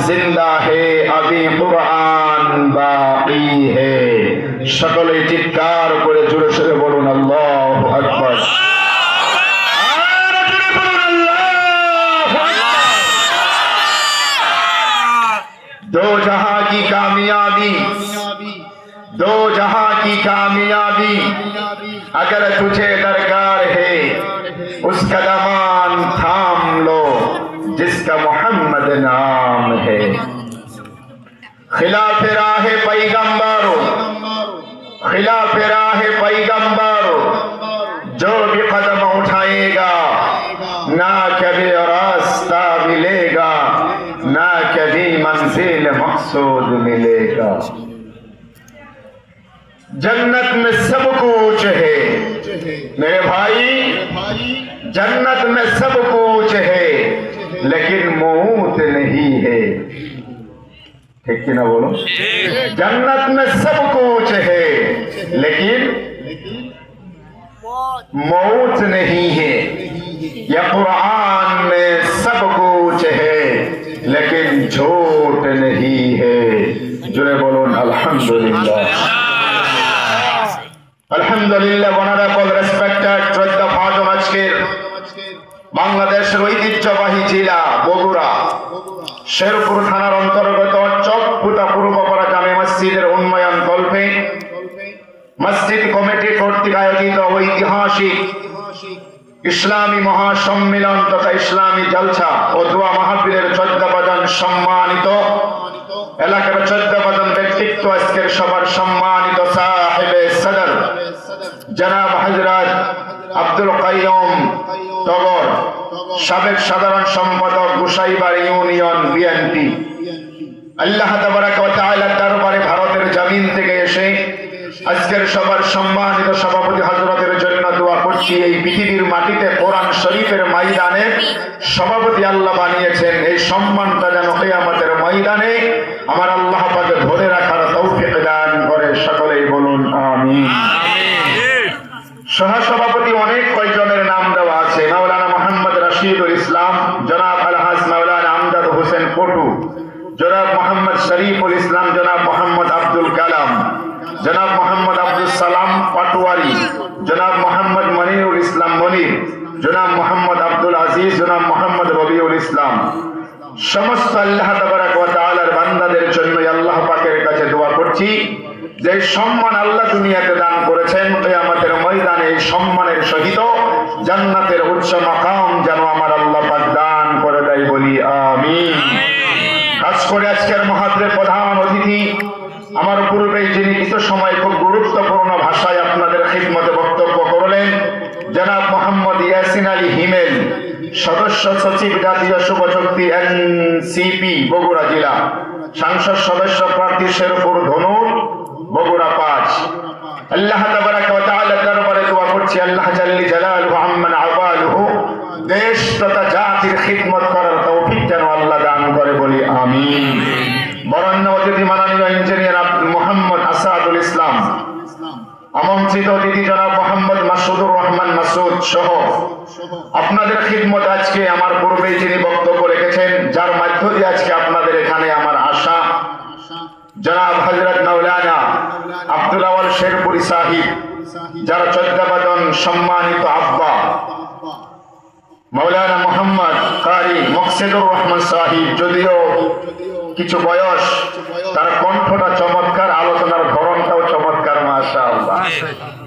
जिंदा है अभी कुरान बाकी है সকলে চিৎকার করে জোরে সোরে বলুন আল্লাহু আকবার दो जहां की कामयाबी दो जहां की कामयाबी अगर तुझे दरकार है उसका दामन थाम लो जिसका मोहम्मद नाम है खिलाफ राह पैगंबरों खिलाफ राह पैगंबरों जो भी कदम उठाएगा ना कभी रास्ता मिलेगा ना कभी मंजिल मकसूद मिलेगा जन्नत में सब कुछ है मेरे भाई जन्नत में सब कुछ है लेकिन मौत नहीं है ठीक कि ना बोलो जन्नत में सब कुछ है लेकिन मौत नहीं है या कुरान में सब कुछ है लेकिन झूठ नहीं है जुड़े बोलो अल्हम्दुलिल्लाह अल्हम्दुलिल्लाह অনারেবল রেসপেক্টেড শ্রদ্ধা ভাজন আজকের বাংলাদেশের ঐতিহ্যবাহী জেলা বগুড়া শেরপুর থানার অন্তর্গত চকপুতা পূর্বপাড়া জামে মসজিদের উন্নয়ন কল্পে মসজিদ কমিটি কর্তৃক আয়োজিত ঐতিহাসিক ইসলামী মহাসম্মেলন তথা ইসলামী জলসা ও দোয়া মাহফিলের 14 জন সম্মানিত এলাকার 14 জন ব্যক্তিত্ব আজকের সবার সম্মানিত সাহেবে সদর জনাব হযরত আব্দুল কাইয়ুম টগর সাবেক সাধারণ সম্পাদক গোসাইবাড়ি ইউনিয়ন বিএনপি আল্লাহ তাবারাক ওয়া তাআলার দরবারে ভারতের জমিন থেকে এসে আজকের সবার সম্মানিত সভাপতি হযরতের জন্য দোয়া করছি এই পৃথিবীর মাটিতে কোরআন শরীফের ময়দানে সভাপতি আল্লাহ বানিয়েছেন এই সম্মানটা যেন কিয়ামতের ময়দানে আমার আল্লাহ পাক ধরে রাখার তৌফিক দান করে সকলেই বলুন আমিন সহসভাপতি অনেক কয়েকজনের নাম দেওয়া আছে মাওলানা মোহাম্মদ রশিদুল ইসলাম জনাব আলহাজ মাওলানা আমজাদ হোসেন পটু জনাব মোহাম্মদ শরীফুল ইসলাম জনাব মোহাম্মদ আব্দুল কালাম জনাব মোহাম্মদ আব্দুল সালাম পাটোয়ারি জনাব মোহাম্মদ মনিরুল ইসলাম মনির জনাব মোহাম্মদ আব্দুল আজিজ জনাব মোহাম্মদ রবিউল ইসলাম সমস্ত আল্লাহ তাবারাক ওয়া তাআলার বান্দাদের জন্য আল্লাহ পাকের কাছে দোয়া করছি যে সম্মান আল্লাহ দুনিয়াতে দান করেছেন কিয়ামতের ময়দানে এই সম্মানের সহিত জান্নাতের উচ্চ মাকাম যেন আমার আল্লাহ পাক দান করে দেয় বলি আমিন খাস করে আজকের মাহফিলের প্রধান অতিথি আমার পূর্বেই যিনি কিছু সময় খুব গুরুত্বপূর্ণ ভাষায় আপনাদের খিদমতে বক্তব্য করলেন জনাব মোহাম্মদ ইয়াসিন আলী হিমেল সদস্য সচিব জাতীয় যুবশক্তি এনসিপি বগুড়া জেলা সংসদ সদস্য প্রার্থী শেরপুর ধনুর বগুড়া 5 আল্লাহ তাবারাক ওয়া তাআলার দরবারে দোয়া করছি আল্লাহ জাল্লি জালালুহু আম্মান আবালুহু দেশ তথা জাতির খিদমত করার তৌফিক যেন আল্লাহ দান করে বলি আমিন বরণ্য অতিথি মাননীয় ইঞ্জিনিয়ার মোহাম্মদ আসাদুল ইসলাম আমন্ত্রিত অতিথি জনাব মোহাম্মদ মাসুদুর রহমান মাসুদ সহ আপনাদের খিদমত আজকে আমার পূর্বেই যিনি বক্তব্য রেখেছেন যার মধ্য দিয়ে আজকে আপনাদের এখানে আমার আশা জনাব হযরত মাওলানা আব্দুল আওয়াল শেরপুরি সাহিব যারা 14 জন সম্মানিত আব্বা মাওলানা মোহাম্মদ কারি মকসুদুর রহমান সাহিব যদিও কিছু বয়স তার কণ্ঠটা চমৎকার আলোচনার ধরনটাও চমৎকার মাশাআল্লাহ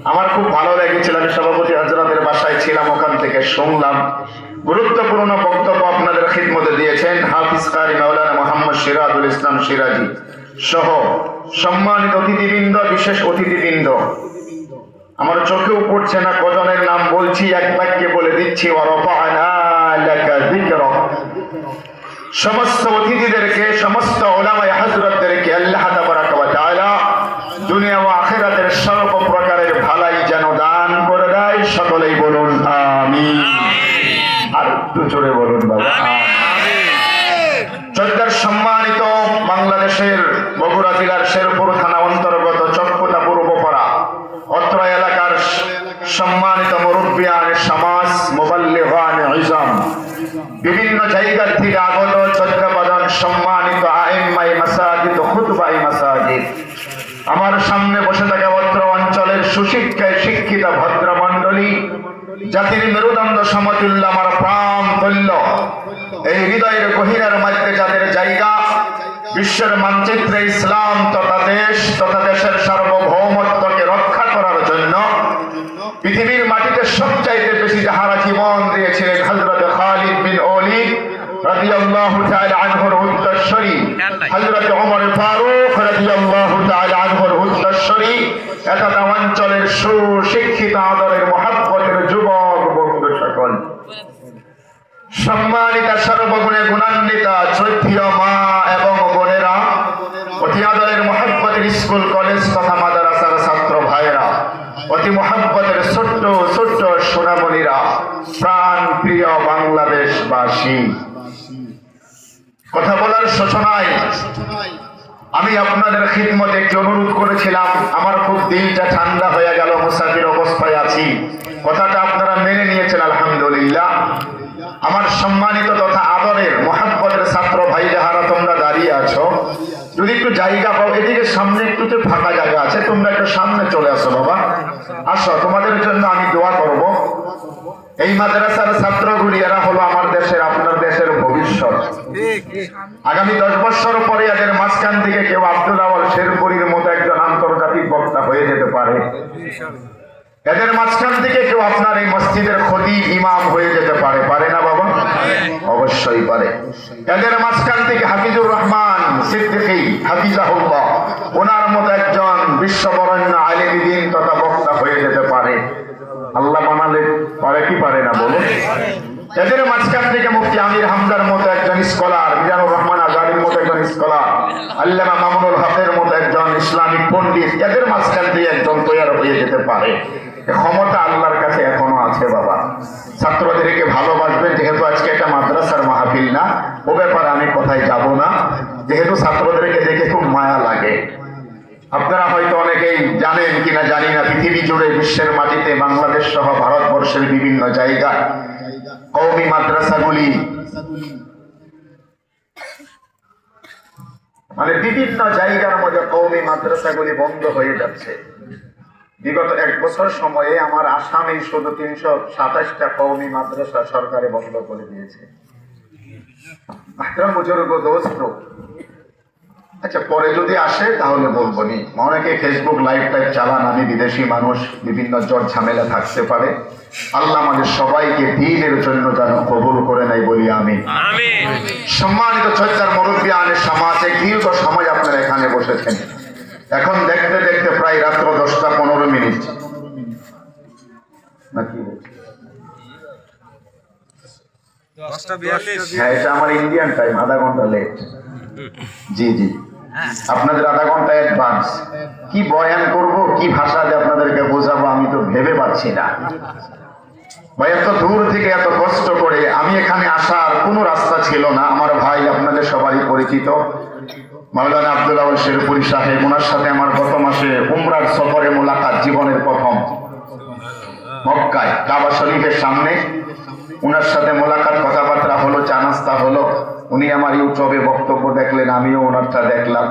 আমার খুব ভালো লেগেছিল আমি সভাপতি হযরতের বাসায় ছিলাম ওখান থেকে শুনলাম গুরুত্বপূর্ণ বক্তব্য আপনাদের খিদমতে দিয়েছেন হাফিজ কারি মাওলানা মোহাম্মদ সিরাজুল ইসলাম সিরাজি সহ সম্মানিত অতিথিবৃন্দ বিশেষ অতিথিবৃন্দ আমার চোখেও পড়ছে না কজনের নাম বলছি এক বাক্যে বলে দিচ্ছি ওয়া রাফা'না লাকা যিকরাক সমস্ত অতিথিদেরকে সমস্ত উলামায়ে হযরতদেরকে আল্লাহ তাবারাক ওয়া তাআলা দুনিয়া ও আখিরাতের সর্ব প্রকারের ভালাই যেন দান করে দেয় সকলেই বলুন আমিন আর একটু জোরে বলুন বাবা আমিন চট্টগ্রাম সম্মানিত বাংলাদেশের বগুড়া জেলার শেরপুর থানা অন্তর্গত চকপুতা পূর্বপাড়া অত্র এলাকার সম্মানিত মুরব্বিয়ান সমাজ মুবাল্লিগান ইজাম বিভিন্ন জায়গা থেকে আগত 14 জন সম্মানিত আইম্মায়ে মাসাজিদ, খুতবায়ে মাসাজিদ, আমার সামনে বসে থাকা অত্র অঞ্চলের সুশিক্ষায় শিক্ষিত ভদ্রমণ্ডলী, জাতির মেরুদণ্ড সমতুল্য, আমার প্রাণ তুল্য, এই হৃদয়ের গহীরের মধ্যে যাদের জায়গা, বিশ্বের মানচিত্রে ইসলাম তথা দেশ তথা দেশের সার্বভৌমত্বকে রক্ষা করার জন্য পৃথিবীর মাটিতে সবচাইতে বেশি যাহারা জীবন দিয়েছিলেন হযরত খালিদ বিন ওলীদ রাদিয়াল্লাহু তাআলা আনহুর উত্তরসূরি, হযরত ওমর ফারুক রাদিয়াল্লাহু তাআলা আনহুর উত্তরসূরি, এতটা অঞ্চলের সুশিক্ষিত আদরের মহব্বতের যুবক বন্ধু সকল, সম্মানিতা সর্বগুণে গুণান্বিতা শ্রদ্ধেয় মা এবং বোনেরা, অতি আদরের মহব্বতের স্কুল কলেজ তথা মাদ্রাসার ছাত্র ভাইরা, অতি মহব্বতের ছোট্ট ছোট্ট সোনামণিরা, প্রাণ প্রিয় বাংলাদেশবাসী, কথা বলার সূচনায় আমি আপনাদের খিদমতে একটি অনুরোধ করেছিলাম। আমার খুব দিলটা ঠান্ডা হয়ে গেল, মুসাফির অবস্থায় আছি, কথাটা আপনারা মেনে নিয়েছেন আলহামদুলিল্লাহ। আমার সম্মানিত তথা আদরের মহব্বতের ছাত্র ভাই যাহারা তোমরা দাঁড়িয়ে আছো, যদি একটু জায়গা পাও, এদিকে সামনে একটু ফাঁকা জায়গা আছে, তোমরা একটু সামনে চলে আসো বাবা, আসো, তোমাদের জন্য আমি দোয়া করব। এই মাদ্রাসার ছাত্রগুলি এরা হলো আমার দেশের, আপনার দেশের ভবিষ্যৎ। আগামী 10 বছর পরে এদের মাঝখান থেকে কেউ আব্দুল আওয়াল শেরপুরীর মতো একজন আন্তর্জাতিক বক্তা হয়ে যেতে পারে, এদের মাঝখান থেকে কেউ আপনার এই মসজিদের খতিব ইমাম হয়ে যেতে পারে, পারে না বাবা? অবশ্যই পারে। এদের মাঝখান থেকে হাফিজুর রহমান সিদ্দিকী হাফিজাহুল্লাহ, ওনার মতো একজন বিশ্ববরেণ্য আলেম দ্বীন তথা বক্তা হয়ে যেতে পারে। আল্লাহ বানালে পারে কি পারে না বলুন? এদের মাঝখান থেকে মুফতি আমির হামজার মতো একজন স্কলার, মিজানুর রহমান আজারির মতো একজন স্কলার, আল্লামা মামুনুল হকের মতো একজন ইসলামিক পণ্ডিত, এদের মাঝখান থেকে একজন তৈরি হয়ে যেতে পারে। ক্ষমতা আল্লাহর কাছে এখনো আছে বাবা। ছাত্রদেরকে ভালোবাসবেন, যেহেতু আজকে একটা মাদ্রাসার মাহফিল না, ও ব্যাপারে আমি কোথায় যাব না, যেহেতু ছাত্রদেরকে দেখে খুব মায়া লাগে। আপনারা হয়তো অনেকেই জানেন কিনা জানি না, পৃথিবী জুড়ে বিশ্বের মাটিতে বাংলাদেশ সহ ভারতবর্ষের বিভিন্ন জায়গায় কওমি মাদ্রাসাগুলি, মানে বিভিন্ন জায়গার মধ্যে কওমি মাদ্রাসাগুলি বন্ধ হয়ে যাচ্ছে। বিগত 1 বছর সময়ে আমার আসামে শুধু 327টা কওমি মাদ্রাসা সরকারে বন্ধ করে দিয়েছে। বুজুর্গ দোস্ত, আচ্ছা পরে যদি আসে তাহলে বলবো নি, অনেকে ফেসবুক লাইভ টাইভ চালান, আমি বিদেশি মানুষ, বিভিন্ন জট ঝামেলা থাকতে পারে। আল্লাহ আমাদের সবাইকে দ্বীনের জন্য যেন কবুল করে নেয় বলি আমি। সম্মানিত শ্রদ্ধার মুরব্বিয়ানের সমাজে দীর্ঘ সময় আপনারা এখানে বসেছেন, এখন দেখতে দেখতে প্রায় রাত্র 10টা 15 মিনিট নাকি? হ্যাঁ, এটা আমার ইন্ডিয়ান টাইম, আধা ঘন্টা লেট। জি জি, আপনাদের আধা ঘন্টা অ্যাডভান্স। কি বয়ান করব, কি ভাষা দিয়ে আপনাদেরকে বোঝাবো আমি তো ভেবে পাচ্ছি না ভাই। এত দূর থেকে এত কষ্ট করে আমি এখানে আসার কোনো রাস্তা ছিল না। আমার ভাই আপনাদের সবারই পরিচিত মাওলানা আব্দুল আওয়াল শেরপুরী সাহেব, ওনার সাথে আমার গত মাসে উমরার সফরে মোলাকাত, জীবনের প্রথম মক্কায় কাবা শরীফের সামনে ওনার সাথে মোলাকাত, কথাবার্তা হলো, চা নাস্তা হলো। উনি আমার ইউটিউবে বক্তব্য দেখলেন, আমিও ওনারটা দেখলাম।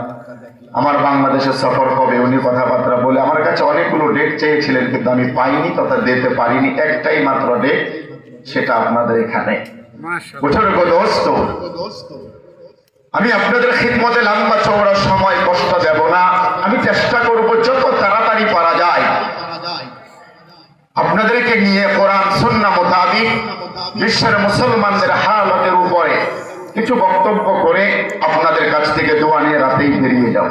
আমার বাংলাদেশে সফর হবে, উনি কথাবার্তা বলে আমার কাছে অনেকগুলো ডেট চেয়েছিলেন, কিন্তু আমি পাইনি তথা দিতে পারিনি। একটাই মাত্র ডেট, সেটা আপনাদের এখানে। আমি আপনাদের খিদমতে লম্বা চওড়া সময় কষ্ট দেব না, আমি চেষ্টা করব যত তাড়াতাড়ি পারা যায় আপনাদেরকে নিয়ে কোরআন সুন্নাহ মোতাবিক বিশ্বের মুসলমানদের হালতের উপরে কিছু বক্তব্য করে আপনাদের কাছ থেকে দোয়া নিয়ে রাতেই বেরিয়ে যাব।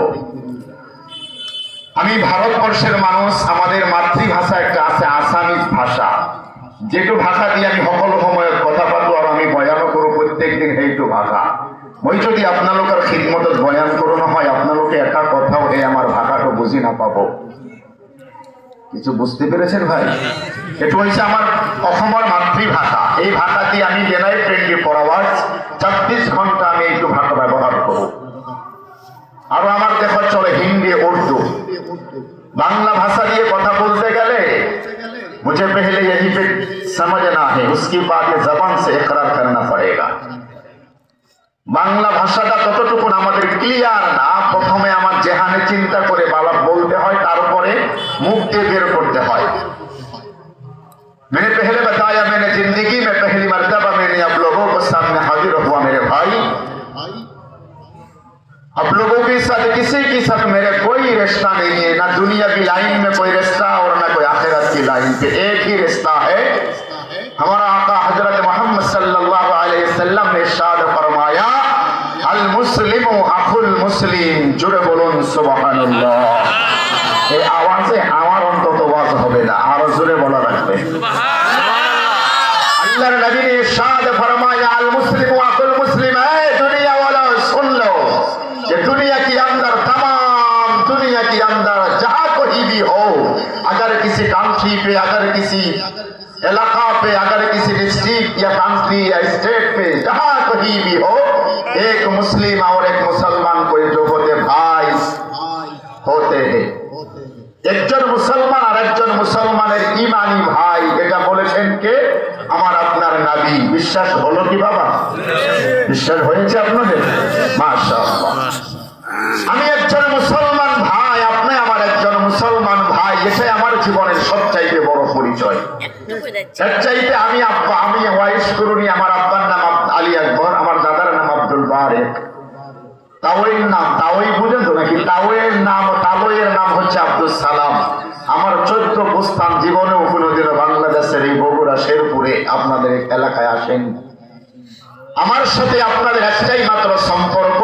আমি ভারতবর্ষের মানুষ, আমাদের মাতৃভাষা একটা আছে আসামিজ ভাষা, যেটু ভাষা দিয়ে আমি সকল সময় কথা পাতো আর আমি বয়ানও করো প্রত্যেকদিন সেইটো ভাষা। মই যদি আপনালোকের খিদমতত বয়ান করো নহয়, আপনালোকে একা কথাও এই আমার ভাষাটা বুঝি না পাবো। কিছু বুঝতে পেরেছেন ভাই? এটা হচ্ছে আমার অসমের মাতৃভাষা। এই ভাষা দিয়ে আমি জেনারেল 24 আওয়ার্স 24 ঘন্টা আমি এইটু ভাষা ব্যবহার করব। আর আমার দেখা চলে হিন্দি, উর্দু। বাংলা ভাষা দিয়ে কথা বলতে গেলে मुझे पहले यही पे समझना है, उसके बाद ये जबान से इकरार करना पड़ेगा। বাংলা ভাষা ভাষাটা ততটুকু আমাদের ক্লিয়ার না। প্রথমে আমার জেহানে চিন্তা করে বলতে হয়, তারপরে মুখ দিয়ে বের করতে হয়। मैंने पहले बताया, मैंने जिंदगी में पहली मर्तबा मैंने आप लोगों को सामने हाजिर हुआ मेरे भाई। आप लोगों के साथ किसी के साथ मेरे कोई रिश्ता नहीं है, ना दुनिया की लाइन में कोई रिश्ता और ना कोई आखिरत की लाइन पे। एक ही रिश्ता है। हमारा आका हजरत मोहम्मद सल्लल्लाहु अलैहि वसल्लम ने इरशाद फरमाया, अल मुस्लिमु अखुल मुस्लिम। जुड़े बोलून सुबहानाल्लाह। এই আওয়াজে আমার অন্তত ওয়াজ হবে না, আরো জোরে বলা রাখবে। আল্লাহর নবী ने इरशाद फरमाया, अल मुस्लिमु अखुल मुस्लिम। है दुनिया वाला सुन लो, ये दुनिया के अंदर तमाम दुनिया के अंदर जहां कोई भी हो, अगर किसी कंट्री पे, अगर किसी इलाका पे, अगर किसी डिस्ट्रिक्ट या कंट्री या स्टेट पे जहां कहीं भी हो, एक मुस्लिम और एक मुसलमान को जो होते भाई होते हैं। একজন মুসলমান আর একজন মুসলমানের ইমানি ভাই, এটা বলেছেন কে? আমার আপনার নবী। বিশ্বাস হলো কি বাবা? বিশ্বাস হয়েছে আপনাদের? মাশাআল্লাহ। আমি একজন মুসলমান ভাই, আপনি আমার একজন মুসলমান ভাই, এটাই আমার জীবনের সবচাইতে বড় পরিচয়। এর চাইতে আমি ওয়াইস করুনি। আমার আব্বার নাম আলী আকবর, আমার দাদার নাম আব্দুল বারেক। তাওয়ের নাম তাওই বুঝেন তো নাকি? তাওয়ের নাম হচ্ছে আব্দুল সালাম। আমার 14 প্রস্থান জীবনেও কোনোদিনও বাংলাদেশের এই বগুড়া শেরপুরে আপনাদের এলাকায় আসেন। আমার সাথে আপনাদের একটাই মাত্র সম্পর্ক,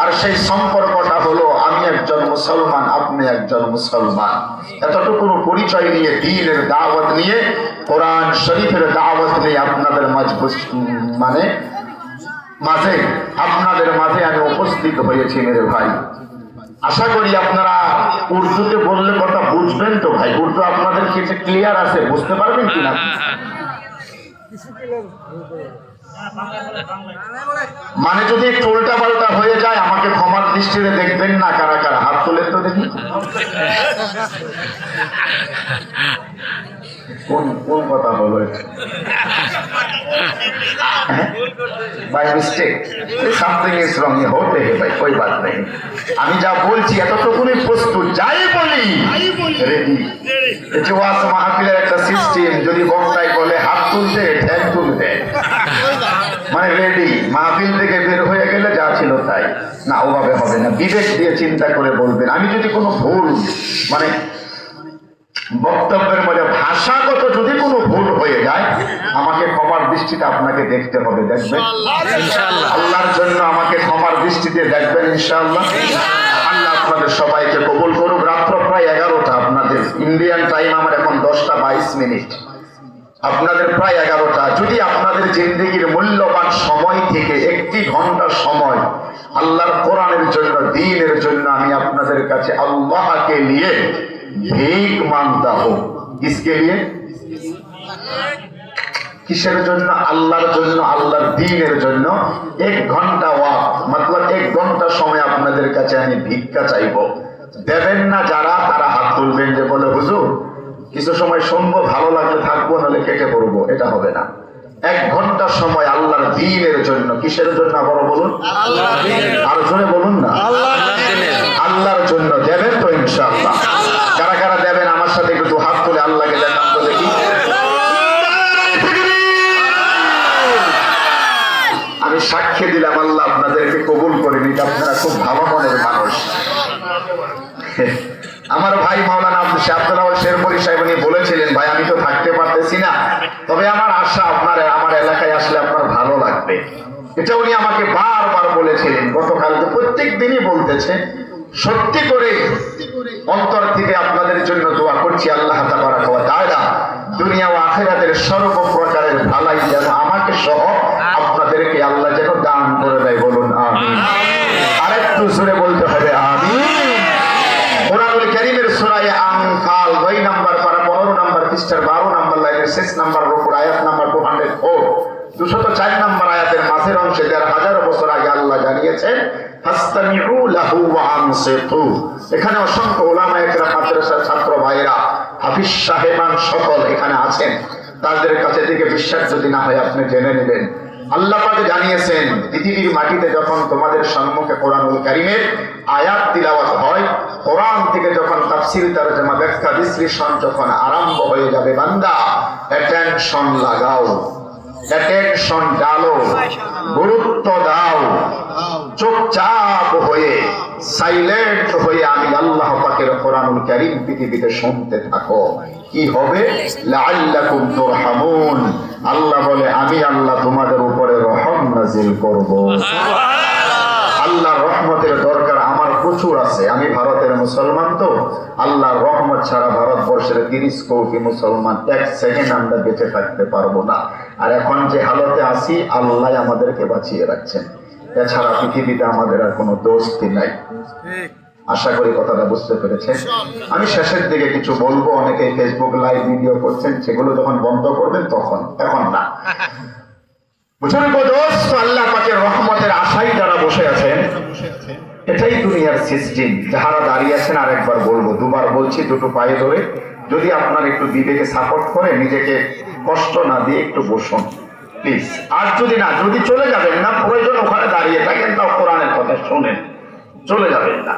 আর সেই সম্পর্কটা হলো আমি একজন মুসলমান, আপনি একজন মুসলমান। এতটুকু পরিচয় নিয়ে, দ্বীনের দাওয়াত নিয়ে, কোরআন শরীফের দাওয়াত নিয়ে আপনাদের মাঝে আপনাদের মাঝে আমি উপস্থিত হয়েছি মেরে ভাই। আশা করি আপনারা উর্দুতে বললে কথা বুঝবেন তো ভাই? উর্দু আপনাদের কাছে ক্লিয়ার আছে, বুঝতে পারবেন কিনা? মানে যদি একটু উল্টা পাল্টা হয়ে যায় আমাকে ক্ষমার দৃষ্টিতে দেখবেন না। কারা কারা হাত তুলে তো দেখি। কোন কথা বলো? By mistake, something is wrong. হতে হে ভাই, কোই বাত নেই। আমি যা বলছি এতটুকুনি প্রস্তুত, যাই বলি রেডি। এটা ওয়াজ মাহফিলের একটা সিস্টেম। যদি বক্তাই বলে হাত তুলতে, ঠ্যাং তুলতে, মানে রেডি। মাহফিল থেকে বের হয়ে গেলে যা ছিল তাই না, ওভাবে হবে না। বিবেক দিয়ে চিন্তা করে বলবেন। আমি যদি কোনো ভুল মানে বক্তব্যের মধ্যে ভাষাগত যদি কোনো ভুল হয়ে যায়, আমাকে ক্ষমার দৃষ্টিতে আপনাকে দেখতে হবে। দেখবেন আল্লাহর জন্য, আমাকে ক্ষমার দৃষ্টিতে দেখবেন ইনশাআল্লাহ। আল্লাহ আপনাদের সবাইকে কবুল করুক। রাত্র প্রায় 11টা, আপনাদের ইন্ডিয়ান টাইম আমার এখন 10:22। আপনাদের প্রায় 11টা। যদি আপনাদের জিন্দেগির মূল্যবান সময় থেকে 1 ঘন্টা সময় আল্লাহর কোরআনের জন্য, দ্বীনের জন্য আমি আপনাদের কাছে আল্লাহকে নিয়ে भीख मांगता हो। किसके लिए? কিসের জন্য? আল্লাহর জন্য, আল্লাহর দ্বীনের জন্য 1 ঘন্টা ওয়াক্ত, मतलब 1 ঘন্টা সময় আপনাদের কাছে আমি ভিক্ষা চাইবো। দেবেন না যারা, তারা হাত তুলবেন যে বলে হুজুর কিছু সময় শুনবো, ভালো লাগলে থাকবো, নাহলে কেটে পড়বো। এটা হবে না। 1 ঘন্টা সময় আল্লাহর দ্বীনের জন্য। কিসের জন্য আবার বলুন? আর জোরে বলুন না। আল্লাহর জন্য দেবেন তো ইনশাআল্লাহ? কারা কারা দেবেন আমার সাথে একটু হাত তুলে আল্লাহকে দেখান তো দেখি। আমি সাক্ষী দিলাম আল্লাহ আপনাদেরকে কবুল করে নিতে। আপনারা খুব ভালো মনের মানুষ। আমার ভাই মাওলানা আব্দুল শেরপুরি সাহেব উনি বলেছিলেন, ভাই আমি তো থাকতে পারতেছি না, তবে আমার আশা আপনার আমার এলাকায় আসলে আপনার ভালো লাগবে। এটা উনি আমাকে বারবার বলেছিলেন। গতকালকে প্রত্যেক দিনই বলতেছে। সত্যি করে অন্তর থেকে আপনাদের জন্য দোয়া করছি, আল্লাহ তাবারাক ওয়া তাআলা দুনিয়া ও আখিরাতের সর্বপ্রকারের ভালাই যেন আমাকে সহ আপনাদেরকে আল্লাহ যেন দান করে দেয়। বলুন আমিন। আরেকটু জোরে বলতে হবে আমিন। কোরআনুল কারীমের সূরা আনফাল 2 নম্বর পারা 15 নম্বর পৃষ্ঠার 12 নম্বর লাইনের 6 নম্বর রূপের আয়াত নাম্বার 204, 204 নম্বর আয়াতের মাঝের অংশে 1000 বছর আগে আল্লাহ জানিয়েছেন ফাসতামিউ লাহু ওয়া আনসিতু। এখানে অসংখ্য উলামা একরাম, মাদ্রাসার ছাত্র ভাইরা, হাফিজ সাহেবান সকল এখানে আছেন। তাদের কাছে থেকে বিশ্বাস যদি না হয় আপনি জেনে নেবেন। আল্লাহ পাক জানিয়েছেন পৃথিবীর মাটিতে যখন তোমাদের সম্মুখে কোরআনুল কারীমের আয়াত তিলাওয়াত হয়, কোরআন থেকে যখন তাফসীর তরজমা ব্যাখ্যা বিশ্লেষণ যখন আরম্ভ হয়ে যাবে, বান্দা অ্যাটেনশন লাগাও, অ্যাটেনশন ডালো, গুরুত্ব দাও, চুপচাপ হয়ে সাইলেন্ট হয়ে আমি আল্লাহ পাকের কোরআনুল কারীম পৃথিবীতে শুনতে থাকো। কি হবে? লাআল্লাকুম তুরহামুন। আল্লাহ বলে আমি আল্লাহ তোমাদের উপরে রহম নাজিল করব। আল্লাহর রহমতের দরকার আমার প্রচুর আছে। আমি ভারতের মুসলমান, তো আল্লাহর রহমত ছাড়া ভারতবর্ষের 30 কোটি মুসলমান এক সেকেন্ড আমরা বেঁচে থাকতে পারবো না। আর এখন যে হালতে আছি আল্লাহ আমাদেরকে বাঁচিয়ে রাখছেন, এছাড়া পৃথিবীতে আমাদের আর কোনো দোস্তি নাই। আশা করি কথাটা বুঝতে পেরেছেন। আমি শেষের দিকে কিছু বলবো, অনেকে ফেসবুক লাইভ ভিডিও করছেন, সেগুলো যখন বন্ধ করবেন তখন, এখন না। বুঝুন দোস্ত, আল্লাহ পাকের রহমতের আশায় যারা বসে আছেন, এটাই দুনিয়ার সিস্টেম। যারা দাঁড়িয়ে আছেন, আরেকবার বলবো, দুবার বলছি, দুটো পায়ে ধরে যদি আপনার একটু বিবেকে সাপোর্ট করে, নিজেকে কষ্ট না দিয়ে একটু বসুন প্লিজ। আর যদি চলে যাবেন না, প্রয়োজন ওখানে দাঁড়িয়ে থাকেন, তাও কোরআনের কথা শোনেন, চলে যাবেন না।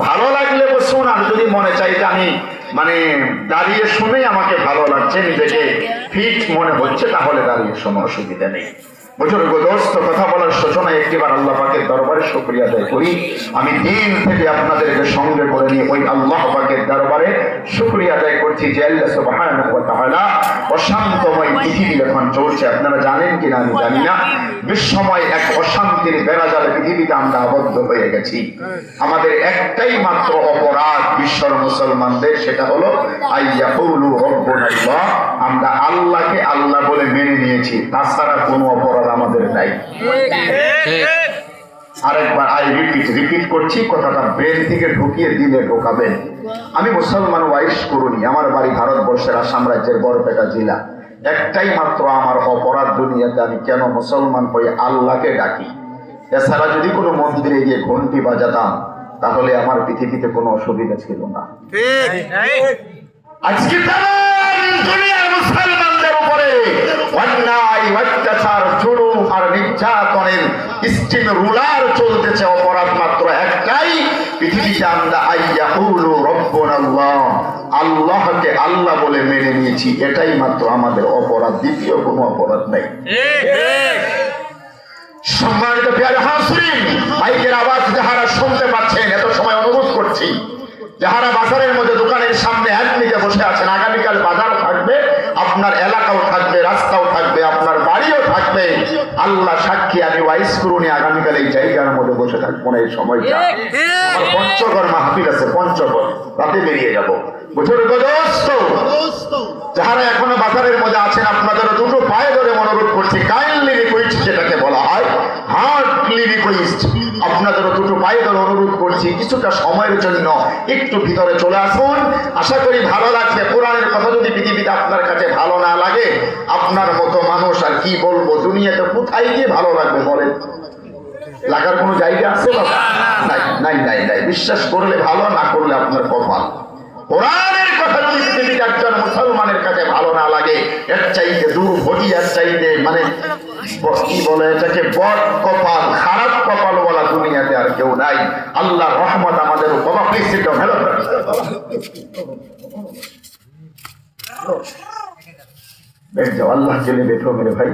ভালো লাগলে বসুন, আর যদি মনে চাই যে আমি দাঁড়িয়ে শুনেই আমাকে ভালো লাগছে, নিজেকে ফিট মনে হচ্ছে, তাহলে দাঁড়িয়ে শোনো, অসুবিধা নেই। বুঝুর্গ দোস্ত, কথা বলার সূচনায় একটিবার আল্লাহ পাকের দরবারে শুকরিয়া আদায় করি। আমি দিন থেকে আপনাদেরকে সঙ্গে করে নিয়ে ওই আল্লাহ পাকের দরবারে শুকরিয়া আদায় করছি যে আল্লাহ সুবহানাহু ওয়া তাআলা অশান্তময় পৃথিবী এখন চলছে। আপনারা জানেন কিনা আমি জানি না, বিশ্বময় এক অশান্তির বেড়াজালে পৃথিবীতে আমরা আবদ্ধ হয়ে গেছি। আমাদের একটাই মাত্র অপরাধ বিশ্বর মুসলমানদের, সেটা হলো আইয়াকুলু রাব্বুনাল্লাহ। আমরা আল্লাহকে আল্লাহ বলে মেনে নিয়েছি, তাছাড়া কোনো অপরাধ আমাদের নাই। আরেকবার রিপিট করছি, কথাটা ব্রেন থেকে ঢুকিয়ে দিলে ঢোকাবেন। আমি মুসলমান ওয়াইশ করুনি, আমার বাড়ি ভারতবর্ষের আসাম রাজ্যের বরপেটা জেলা। একটাই মাত্র আমার অপরাধ দুনিয়াতে, আমি কেন মুসলমান হয়ে আল্লাহকে ডাকি। এছাড়া যদি কোনো মন্দিরে গিয়ে ঘন্টি বাজাতাম, তাহলে আমার পৃথিবীতে কোনো অসুবিধা ছিল না। আজকে দুনিয়ার মুসলমানদের উপরে অন্যায়, অত্যাচার, জুলুম আর নির্যাতনের স্টিম রুলার চলতেছে। অপরাধ মাত্র একটাই, পৃথিবীতে আমরা আইয়াকুলু রাব্বুনাল্লাহ, আল্লাহকে আল্লাহ বলে মেনে নিয়েছি, এটাই মাত্র আমাদের অপরাধ, দ্বিতীয় কোনো অপরাধ নাই। সম্মানিত প্রিয় হাজিরিন, মাইকের আওয়াজ যাহারা শুনতে পাচ্ছেন, এত সময় অনুরোধ করছি, যাহারা বাজারের মধ্যে দোকানের সামনে একদিকে বসে আছেন, আগামীকাল বাজার থাকবে, আপনার এলাকাও থাকবে, রাস্তাও থাকবে, আপনার বাড়িও থাকবে। আল্লাহ সাক্ষী, আমি ওয়াইজ করুনি, আগামীকাল এই জায়গার মধ্যে বসে থাকবো না। এই সময়টা আমার পঞ্চগড় মাহফিল আছে, পঞ্চগড়, রাতে বেরিয়ে যাবো। বুঝুর্গ দোস্ত, যাহারা এখনো বাজারের মধ্যে আছেন, আপনাদের দুটো পায়ে ধরে অনুরোধ করছি, কাইন্ডলি রিকোয়েস্ট যেটাকে বলা হয়, হার্টলি রিকোয়েস্ট, আপনাদেরও দুটো পায়ে ধরে অনুরোধ করছি, কিছুটা সময়ের জন্য একটু ভিতরে চলে আসুন। আশা করি ভালো লাগবে। কোরআনের কথা যদি পৃথিবীতে আপনার কাছে ভালো না লাগে, আপনার মতো মানুষ আর কি বলবো, দুনিয়াতে কোথায় গিয়ে ভালো লাগবে বলেন? লাগার কোনো জায়গা আছে? নাই নাই নাই নাই। বিশ্বাস করলে ভালো, না করলে আপনার কপাল। কোরআনের কথা যদি পৃথিবীতে একজন মুসলমানের কাছে ভালো না লাগে, এর চাইতে দুর্ভোগী, এর চাইতে কি বলে এটাকে, বদ কপাল, খারাপ কপাল বলা দুনিয়াতে আর কেউ নাই। আল্লাহর রহমত আমাদের উপর। আল্লাহ জেলে বেঠো মেরে ভাই,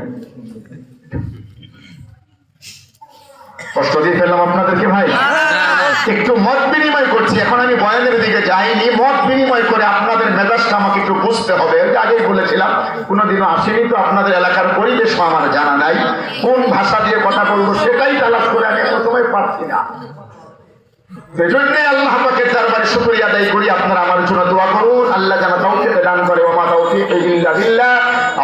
কষ্ট দিয়ে ফেললাম আপনাদেরকে ভাই। একটু মত বিনিময় করছি, এখন আমি বয়ানের দিকে যাইনি। মত বিনিময় করে আপনাদের মেজাজটা আমাকে একটু বুঝতে হবে। আগেই বলেছিলাম, কোনোদিনও আসেনি, তো আপনাদের এলাকার পরিবেশও আমার জানা নাই, কোন ভাষা দিয়ে কথা বলবো সেটাই তালাশ করে আমি এত সময় পাচ্ছি না। সেজন্য আল্লাহ পাকের দরবারে শুকরিয়া আদায় করি। আপনারা আমার জন্য দোয়া করুন, আল্লাহ যেন তৌফিক দান করে। ওয়া মা তাওফীকি ইল্লা বিল্লাহ,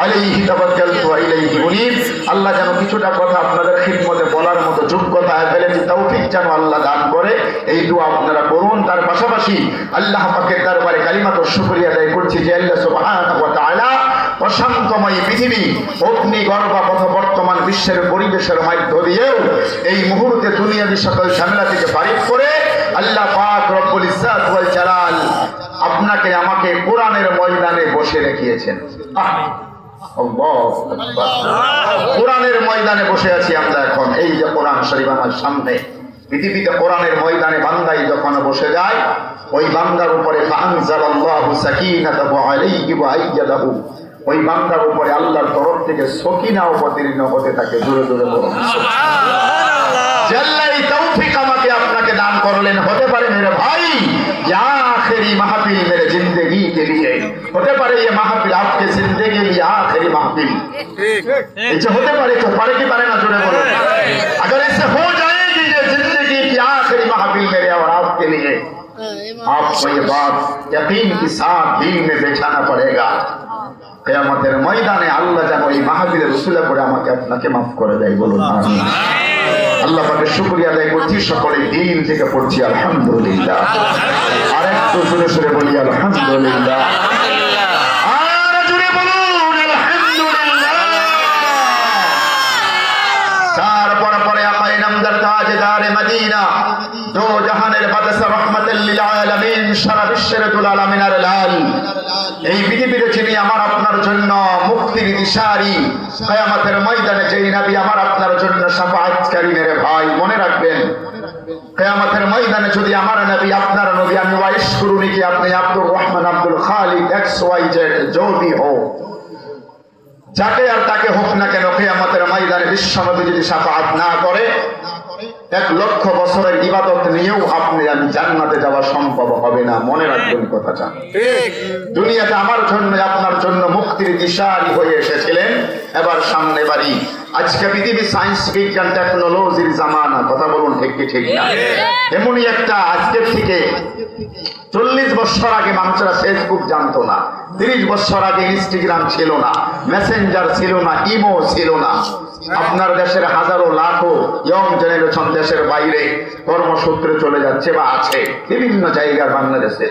আলাইহি তাওয়াক্কালতু ওয়া ইলাইহি উনীব। আল্লাহ যেন কিছুটা কথা আপনাদের খিদমতে বলার মতো যোগ্যতা, এবিলিটি, তৌফিক যেন আল্লাহ দান করে, এই দোয়া আপনারা করুন। তার পাশাপাশি আল্লাহ পাকের দরবারে কালিমাতুশ শুকরিয়া আদায় করছি যে আল্লাহ সুবহানাহু ওয়া তাআলা অশান্তময় পৃথিবী, অগ্নিগর্ভ বর্তমান বিশ্বের পরিবেশের মধ্য দিয়েও এই মুহূর্তে দুনিয়াবি সকল ঝামেলা থেকে পারিত করে আল্লাহ পাক রব্বুল ইজ্জাত ওয়াল জালাল আপনাকে আমাকে কোরআনের ময়দানে বসে রেখেছেন। আল্লাহু আকবার। কোরআনের ময়দানে বসে আছি আমরা এখন। এই যে কোরআন শরীফ আমার সামনে, পৃথিবীতে কোরআনের ময়দানে বান্দাই যখন বসে যায়, ওই বান্দার উপরে ফাআনজালাল্লাহু সাকিনাতাহু আলাইহি ওয়া আইয়াদাহু, ওই বান্দার উপরে আল্লাহর তরফ থেকে সকিনা অবতীর্ণ হতে থাকে। জোরে জোরে বলুন সুবহানাল্লাহ। আল্লাহ এই তৌফিক আমাকে আপনাকে দান করলেন। হতে পারে মেরে ভাই ये आखिरी महफिल मेरे जिंदगी के लिए, होते पारे ये महफिल आपके जिंदगी के लिए आखिरी महफिल ऐसे होते पारे। तो पारे की पारे ना जुड़े बोलो, अगर इससे हो जाएगी ये जिंदगी की आखिरी महफिल मेरे और आपके लिए, आपको ये बात यकीन के साथ दिल में बैठाना पड़ेगा। কিয়ামতের ময়দানে আল্লাহ যেন এই মাহফিলের উসিলা করে আমাকে আপনাকে মাফ করে দেয়। বলুন আমিন। আল্লাহ পাকের শুকরিয়া আদায় করছি, সকলে দিল থেকে পড়ছি আলহামদুলিল্লাহ। আর একটু জোরে সরে বলি আলহামদুলিল্লাহ। আর জোরে বলুন আলহামদুলিল্লাহ। তারপর পরে আমায় নামদার তাজদারে মদিনা, দো জাহানের বাদশা রাহমাতুল লিল আলামিন, সারা বিশ্বের দুল আলামিনের লাল, এই পৃথিবীতে যিনি আমার আপনার জন্য মুক্তির দিশারি, কিয়ামতের ময়দানে যেই নবী আমার আপনার জন্য শাফাআতকারী, মেরে ভাই মনে রাখবেন, কিয়ামতের ময়দানে যদি আমার নবী আপনার নবী, আমি ওয়াইশ করুনি কি আপনি আব্দুর রহমান আব্দুল খালিক XYZ जो भी हो, যাকে আর তাকে হোক না কেন, কিয়ামতের ময়দানে বিশ্বনবী যদি শাফাআত না করে, 1 লক্ষ বছরের ইবাদত নিয়েও আপনি আমি জান্নাতে যাওয়া সম্ভব হবে না। মনে রাখবেন কথাটা। দুনিয়াতে আমার জন্য আপনার জন্য মুক্তির দিশারি হয়ে এসেছিলেন, এবার সামনে বাড়ি। আজকে পৃথিবী সায়েন্স বিজ্ঞান টেকনোলজির জামানা, কথা বলুন ঠিক কি ঠিক না? এমনই একটা, আজকের থেকে 40 বছর আগে মানুষরা ফেসবুক জানতো না, 30 বছর আগে ইনস্টাগ্রাম ছিল না, মেসেঞ্জার ছিল না, ইমো ছিল না। আপনার দেশের হাজারো লাখো ইয়ং জেনারেশন দেশের বাইরে কর্মসূত্রে চলে যাচ্ছে বা আছে বিভিন্ন জায়গার বাংলাদেশে,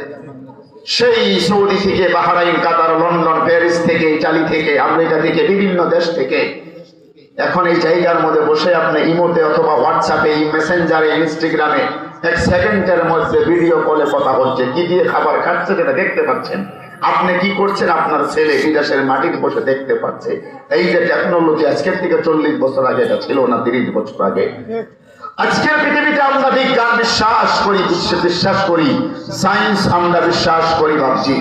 সেই সৌদি থেকে, বাহরাইন, কাতার, লন্ডন, প্যারিস থেকে, ইতালি থেকে, আমেরিকা থেকে, বিভিন্ন দেশ থেকে। এখন এই জায়গার মধ্যে বসে আপনি ইমোতে অথবা হোয়াটসঅ্যাপে, মেসেঞ্জারে, ইনস্টাগ্রামে 1 সেকেন্ডের মধ্যে ভিডিও কলে কথা বলছে, কি দিয়ে খাবার খাচ্ছে সেটা দেখতে পাচ্ছেন। আপনি কি করছেন আপনার ছেলে বিদেশের মাটিতে বসে দেখতে পাচ্ছে। এই যে টেকনোলজি, আজকের থেকে 40 বছর আগে এটা ছিল না, 30 বছর আগে। আজকের পৃথিবীতে আমরা বিজ্ঞান বিশ্বাস করি, বিশ্বাস করি, সায়েন্স আমরা বিশ্বাস করি ভাবছি।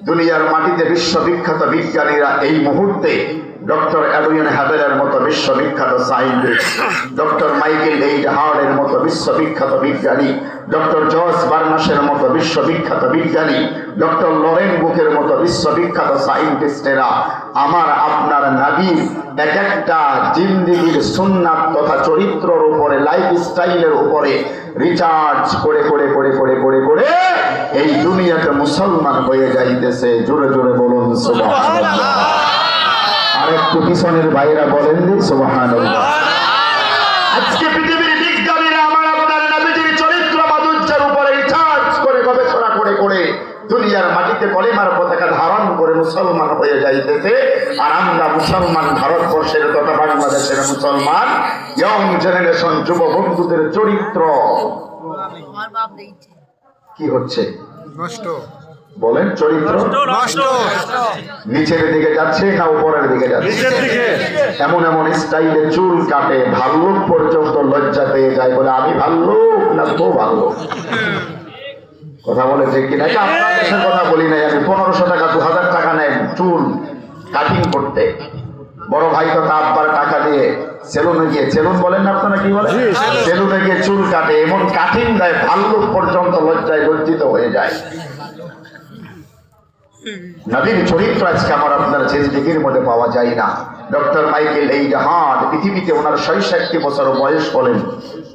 দুনিয়ার মাটিতে বিশ্ববিখ্যাত বিজ্ঞানীরা এই মুহূর্তে ডক্টর এডউইন হ্যাবেলের মতো বিশ্ববিখ্যাত সায়েন্টিস্ট, ডক্টর মাইকেল এইড হার্ডের মতো বিশ্ববিখ্যাত বিজ্ঞানী, ডক্টর জর্জ বার্নাসের মতো বিশ্ববিখ্যাত বিজ্ঞানী, ডক্টর লরেন বুকের মতো বিশ্ববিখ্যাত সায়েন্টিস্টেরা আমার আপনার নবীর এক একটা জিন্দেগির সুন্নাত তথা চরিত্রের উপরে, লাইফস্টাইলের উপরে রিসার্চ করে করে করে করে করে করে এই দুনিয়াতে মুসলমান হয়ে যাইতেছে। জোরে জোরে বলুন সুবহানাল্লাহ। আর একটু পিছনের ভাইরা বলেন সুবহানাল্লাহ। আজকে পৃথিবীর বিজ্ঞানীরা আমার আপনার নবীজির চরিত্র মাধুর্যের উপরে রিসার্চ করে, গবেষণা করে করে দুনিয়ার মাটিতে কলেমার পতাকা ধারণ করে মুসলমান হয়ে যাইতেছে। আর আমরা মুসলমান, ভারতবর্ষের তথা বাংলাদেশের মুসলমান ইয়ং জেনারেশন যুব বন্ধুদের চরিত্র কি হচ্ছে? নষ্ট। বলেন, চরিত্র নষ্ট। নিচের দিকে যাচ্ছে না উপরের দিকে যাচ্ছে? এমন এমন স্টাইলে চুল কাটে, ভাল্লুক পর্যন্ত লজ্জা পেয়ে যায়, বলে আমি ভাল্লুক না তো ভাল্লুক। কথা বলে যে কিনা, আপনার দেশের কথা বলি নাই আমি। 1500 টাকা 2000 টাকা নেয় চুল কাটিং করতে। বড় ভাই তো আব্বার টাকা দিয়ে সেলুনে গিয়ে, সেলুন বলেন না আপনারা, কি বলেন, সেলুনে গিয়ে চুল কাটে, এমন কাটিং দেয় ভাল্লুক পর্যন্ত লজ্জায় লজ্জিত হয়ে যায়। নবীর চরিত্র আজকে আমার আপনার জিন্দেগির মধ্যে পাওয়া যায় না। ডক্টর মাইকেল এইড হার্ড পৃথিবীতে ওনার 66 বছর বয়স বলেন,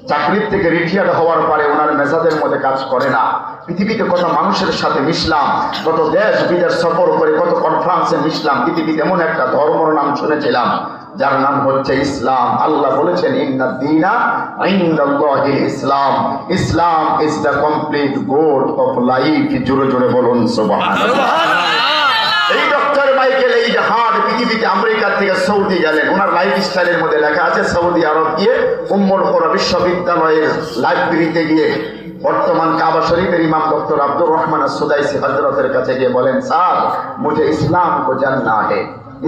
চাকরির থেকে রিটায়ার্ড হওয়ার পরে ওনার মেজাজের মধ্যে কাজ করে না। পৃথিবীতে কত মানুষের সাথে মিশলাম, কত দেশ বিদেশ সফর করে, কত কনফারেন্সে মিশলাম। পৃথিবীতে এমন একটা ধর্মের নাম শুনেছিলাম যার নাম হচ্ছে ইসলাম। আল্লাহ বলেছেন ইন্না দীনা ইনদাল্লাহিল Islam, Islam is the complete goal of life. জোরে জোরে বলুন সুবহানাল্লাহ। এই ডক্টর মাইকেল এইড হার্ড পৃথিবীতে আমেরিকা থেকে সৌদি গেলেন। ওনার লাইফস্টাইলের মধ্যে লেখা আছে সৌদি আরব গিয়ে উম্মুল কুরা বিশ্ববিদ্যালয়ের লাইব্রেরিতে গিয়ে বর্তমান কাবা শরীফের ইমাম ডক্টর আব্দুর রহমান সুদাইসি হযরতের কাছে গিয়ে বলেন, স্যার মুঝে ইসলাম কো জাননা है,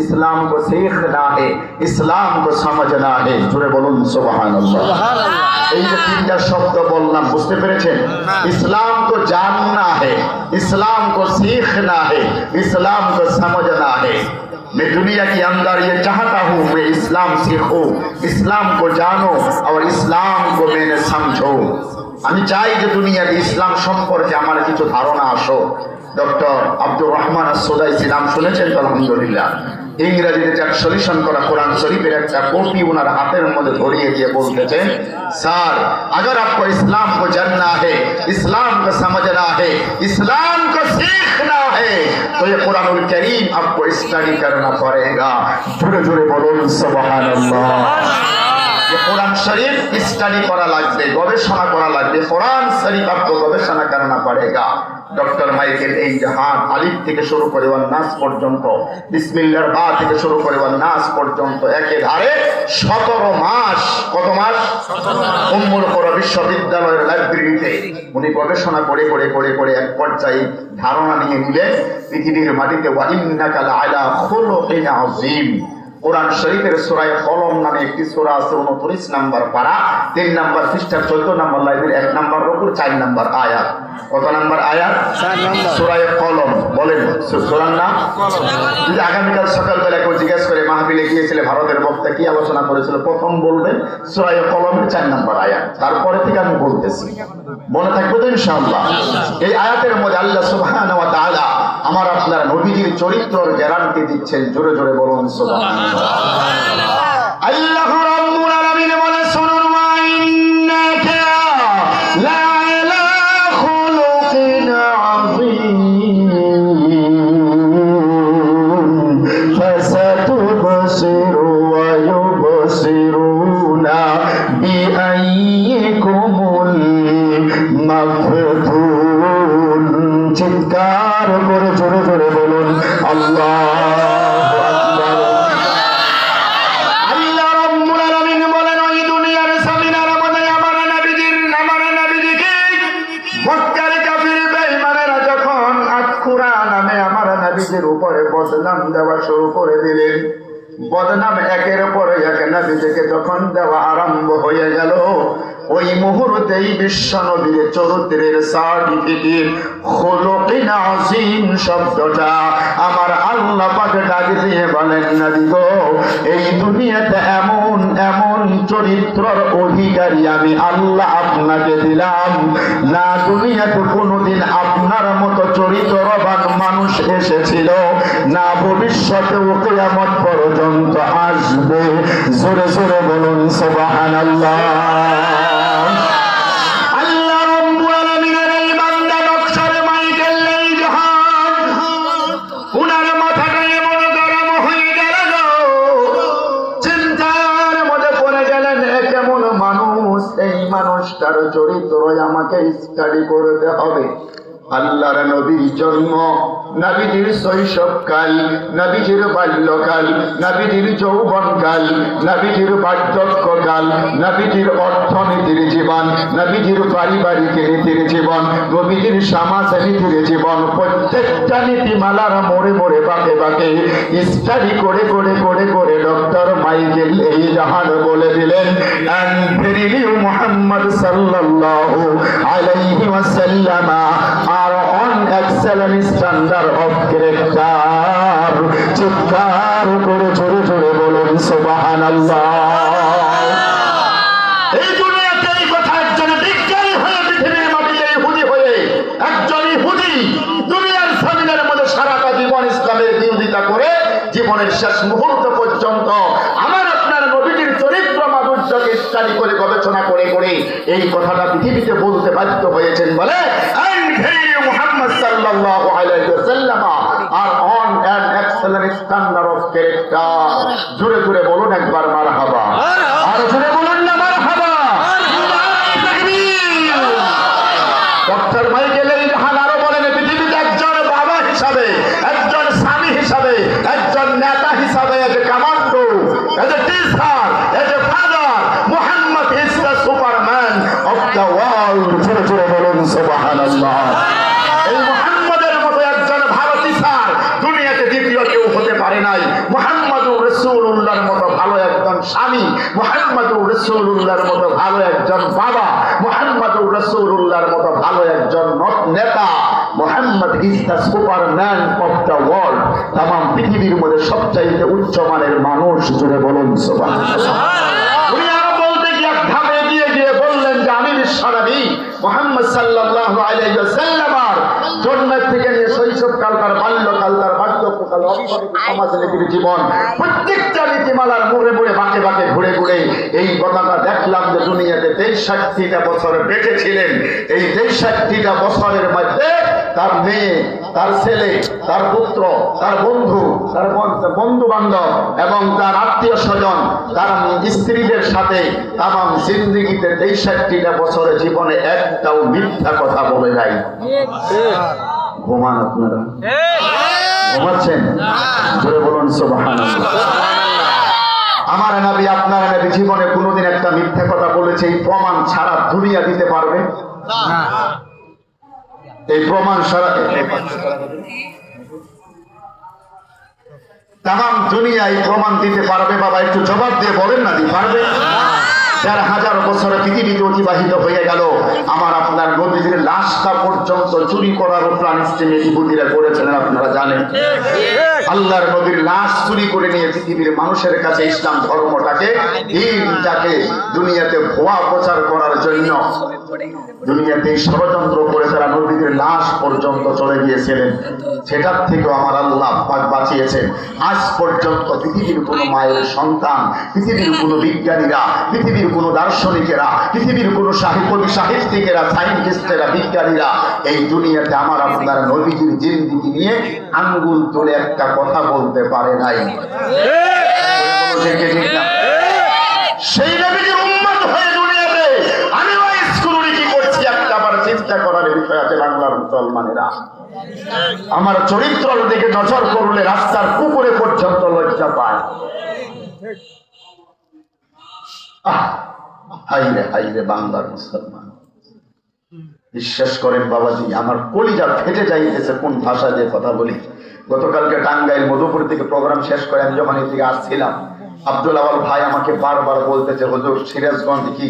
इस्लाम को सीखना है, इस्लाम को समझना है। जुड़े बोलুন সুবহানাল্লাহ। এই যে তিনটা শব্দ বললাম, বুঝতে পেরেছেন? इस्लाम को जानना है, इस्लाम को सीखना है, इस्लाम को समझना है। मैं दुनिया के अंदर ये चाहता हूँ मैं इस्लाम सीखूं, इस्लाम को जानो और इस्लाम को मैंने समझो। আমি চাই যে দুনিয়াতে ইসলাম সম্পর্কে আমার কিছু ধারণা আসো। ডক্টর আব্দুর রহমান আস-সুদাইসি নাম শুনেছেন তো? আলহামদুলিল্লাহ। ইংরেজিতে ট্রান্সলেশন করা কোরআন শরীফের একটা কপি ওনার হাতের মধ্যে ধরিয়ে দিয়ে বলতেছেন, স্যার अगर आपको इस्लाम को जानना है, इस्लाम को समझना है, इस्लाम को सीखना है तो ये कुरानुल करीम आपको स्टडी करना पड़ेगा। जोरे जोरे बोलুন সুবহানাল্লাহ। ये कुरान शरीफ स्टडी करा লাগবে, গবেষণা করা লাগবে। कुरान शरीफ आपको গবেষণা करना पड़ेगा। ডক্টর মাইকেল এই জাহান আলিফ থেকে শুরু করে ওয়ান নাস পর্যন্ত, বিসমিল্লাহর বা থেকে শুরু করে ওয়ান নাস পর্যন্ত একেধারে 17 মাস, কত মাস? 17 উম্মুল কুরা বিশ্ববিদ্যালয়ের লাইব্রেরিতে উনি গবেষণা করে করে করে করে এক পর্যায়ে ধারণা নিয়ে নিলেন পৃথিবীর মাটিতে ওয়া ইন্নাকা লাআলা খুলুকিন আযীম। কোরআন শরীফের সূরা কলম নামে একটি সূরা আছে, 29 নম্বর পারা, 3 নম্বর পৃষ্ঠা, 14 নম্বর লাইনের 1 নম্বর রুকুর 4 নম্বর আয়াত। কত নম্বর আয়াত? 4 নম্বর। সূরা কলম বলেন সূরার নাম? যদি আগামীকাল সকালবেলা কেউ জিজ্ঞেস করে মাহফিলে গিয়েছিলে ভারতের বক্তা কি আলোচনা করেছিল, প্রথম বলবেন সূরা কলমের 4 নম্বর আয়াত। তারপরে থেকে আমি বলতেছি, মনে থাকবে তো ইনশাআল্লাহ? এই আয়াতের মধ্যে আল্লাহ সুবহানাহু ওয়া তাআলা আমার আপনার নবীজির চরিত্রের গ্যারান্টি দিচ্ছেন। জোরে জোরে বলুন সুবহানাল্লাহ। আল্লাহ রাব্বুল আলামিন বলে, শুনুন, ওয়া ইন্নাকা লাআলা খুলুকিন আযীম ফাসাতুবসিরু ওয়া ইউবসিরুনা বিআইয়িকুমুল মাফতুন। চিৎকার করে জোরে জোরে বলুন আল্লাহু আকবার। আল্লাহ রাব্বুল আলামিন বলেন, ওই দুনিয়ার সামিনার মধ্যে আমার নবীজিকে মক্কার কাফির বেঈমানেরা যখন আখুরা নামে আমার নবীজির উপরে বদনাম দেওয়া শুরু করে দিলেন, বদনাম একের পর এক নবীজিকে যখন দেওয়া আরম্ভ হয়ে গেল, ওই মুহূর্তেই বিশ্ব নবীর চরিত্রের সার্টিফিকেট খুলুকিন আযীম শব্দটা আমার আল্লাহ পাক ডাক দিয়ে বলেন, নবী গো, এই দুনিয়াতে এমন এমন চরিত্রের অধিকারী আমি আল্লাহ আপনাকে দিলাম না, দুনিয়াতে কোনোদিন আপনার মতো চরিত্রবান মানুষ এসেছিল না, ভবিষ্যতেও কিয়ামত পর্যন্ত আসবে। জোরে জোরে বলুন সুবহানাল্লাহ। মানুষটার চরিত্র আমাকে স্টাডি করতে হবে। আল্লাহর নবীর জন্ম, নবীজির শৈশবকাল, নবীজির বাল্যকাল, নবীজির যৌবনকাল, নবীজির বার্ধক্যকাল, নবীজির অর্থনীতির জীবন, নবীজির পারিবারিক নীতির জীবন, নবীজির সমাজ নীতির জীবন, প্রত্যেকটা নীতিমালার মোড়ে মোড়ে বাঁকে বাঁকে স্টাডি করে করে করে করে ডক্টর মাইকেল এই জাহান বলে দিলেন, and verily Muhammad sallallahu alayhi wa sallam are on excellent standard of character. চিৎকার করে জোরে জোরে বলুন সুবহানাল্লাহ। এই দুনিয়াতে এই কথা একজন বিজ্ঞানী হয়ে পৃথিবীর মাটিতে ইহুদি হয়ে একজন ইহুদি দুনিয়ার সামিনের মধ্যে সারাটা জীবন ইসলামের বিরোধিতা করে জীবনের শেষ মুহূর্ত পর্যন্ত আমার আপনার নবীজির চরিত্র মাধুর্যকে স্টাডি করে গবেষণা করে করে এই কথাটা পৃথিবীতে বলতে বাধ্য হয়েছেন বলে, Muhammad sallallahu alayhi wa sallam are on an excellent standard of character. জোরে জোরে বলুন একবার মারহাবা, আর জোরে বলুন না মারহাবা। ডক্টর মাইকেল জাহান আরো বলেন, পৃথিবীতে একজন বাবা হিসাবে, একজন স্বামী হিসাবে, একজন নেতা হিসাবে, as a commando, as a teacher, as a father, Muhammad is the Superman of the world. জোরে জোরে বলুন সুবহানাল্লাহ। এই মুহাম্মদের মতো একজন ভারতী স্যার দুনিয়াতে দ্বিতীয় কেউ হতে পারে নাই। মুহাম্মাদুর রাসূলুল্লাহর মতো ভালো একজন স্বামী, মুহাম্মাদুর রাসূলুল্লাহর মতো ভালো একজন বাবা, মুহাম্মাদুর রাসূলুল্লাহর মতো ভালো একজন নেতা। Muhammad is the Superman of the world. তামাম পৃথিবীর মধ্যে সবচাইতে উচ্চ মানের মানুষ। জুড়ে বলুন সুবহানাল্লাহ। উনি আরো বলতে গিয়ে ধাপে এগিয়ে গিয়ে বললেন যে আমি বিশ্বনবী মুহাম্মদ সাল্লাল্লাহু আলাইহি ওয়াসাল্লামের জন্মের থেকে নিয়ে শৈশবকাল, তার বাল্যকাল, তার বার্ধক্যকাল, সমাজনীতির জীবন, প্রত্যেকটা নীতিমালার মোড়ে মোড়ে বাঁকে বাঁকে ঘুরে ঘুরে এই কথাটা দেখলাম যে দুনিয়াতে ৬৩টা বছর বেঁচে ছিলেন। এই ৬৩টা বছরের মধ্যে তার মেয়ে, তার ছেলে, তার পুত্র, তার বন্ধু, তার বন্ধু বান্ধব এবং তার আত্মীয় স্বজন, তার স্ত্রীদের সাথে তামাম জিন্দেগিতে ৬৩টা বছরের জীবনে একটাও মিথ্যা কথা বলে নাই। ঘুমান আপনারা? ঘুমাচ্ছেন? জোরে বলুন সুবহানাল্লাহ। আমার নবী, আপনার নবী জীবনে কোনোদিন একটা মিথ্যা কথা বলেছে এই প্রমাণ ছাড়া দুনিয়া দিতে পারবে না। এই প্রমাণ ছাড়া তামাম দুনিয়া এই প্রমাণ দিতে পারবে? বাবা একটু জবাব দিয়ে বলেন না, দিতে পারবে? ৪,০০০ বছরে পৃথিবীতে অতিবাহিত হয়ে গেল, আমার আপনার নবীজির লাশটা পর্যন্ত চুরি করার প্ল্যান ইহুদিরা করেছিলেন, আপনারা জানেন। আল্লাহর নবীর লাশ চুরি করে নিয়ে পৃথিবীর মানুষের কাছে ইসলাম ধর্মটাকে, দ্বীনটাকে দুনিয়াতে ভুয়া প্রচার করার জন্য দুনিয়াতে ষড়যন্ত্র করে তারা নবীদের লাশ পর্যন্ত চলে গিয়েছিলেন। সেটার থেকেও আমার আল্লাহ পাক বাঁচিয়েছেন। আজ পর্যন্ত পৃথিবীর কোনো মায়ের সন্তান, পৃথিবীর কোনো বিজ্ঞানীরা, পৃথিবীর কোনো দার্শনিকেরা, পৃথিবীর কোনো সাহিত্যিকেরা, সায়েন্টিস্টেরা, বিজ্ঞানীরা এই দুনিয়াতে আমার আপনার নবীজির জিন্দেগি নিয়ে আঙ্গুল তুলে একটা কথা বলতে পারে নাই। সেই নবীজির উম্মত হয়ে দুনিয়াতে আমি কি করছি একটা আবার চিন্তা করার বিষয় আছে। বাংলার মুসলমানেরা, আমার চরিত্রের দিকে নজর করলে রাস্তার কুকুরে পর্যন্ত লজ্জা পায়। হাইরে হাইরে বাংলার মুসলমান, বিশ্বাস করেন বাবাজি, আমার কলিজা ফেটে যাইতেছে কোন ভাষা দিয়ে কথা বলি। গতকালকে টাঙ্গাইল মধুপুর থেকে প্রোগ্রাম শেষ করে আমি যখন এদিকে আসছিলাম, আব্দুল আওয়াল ভাই আমাকে বারবার বলতেছে, হুজুর সিরাজগঞ্জ কি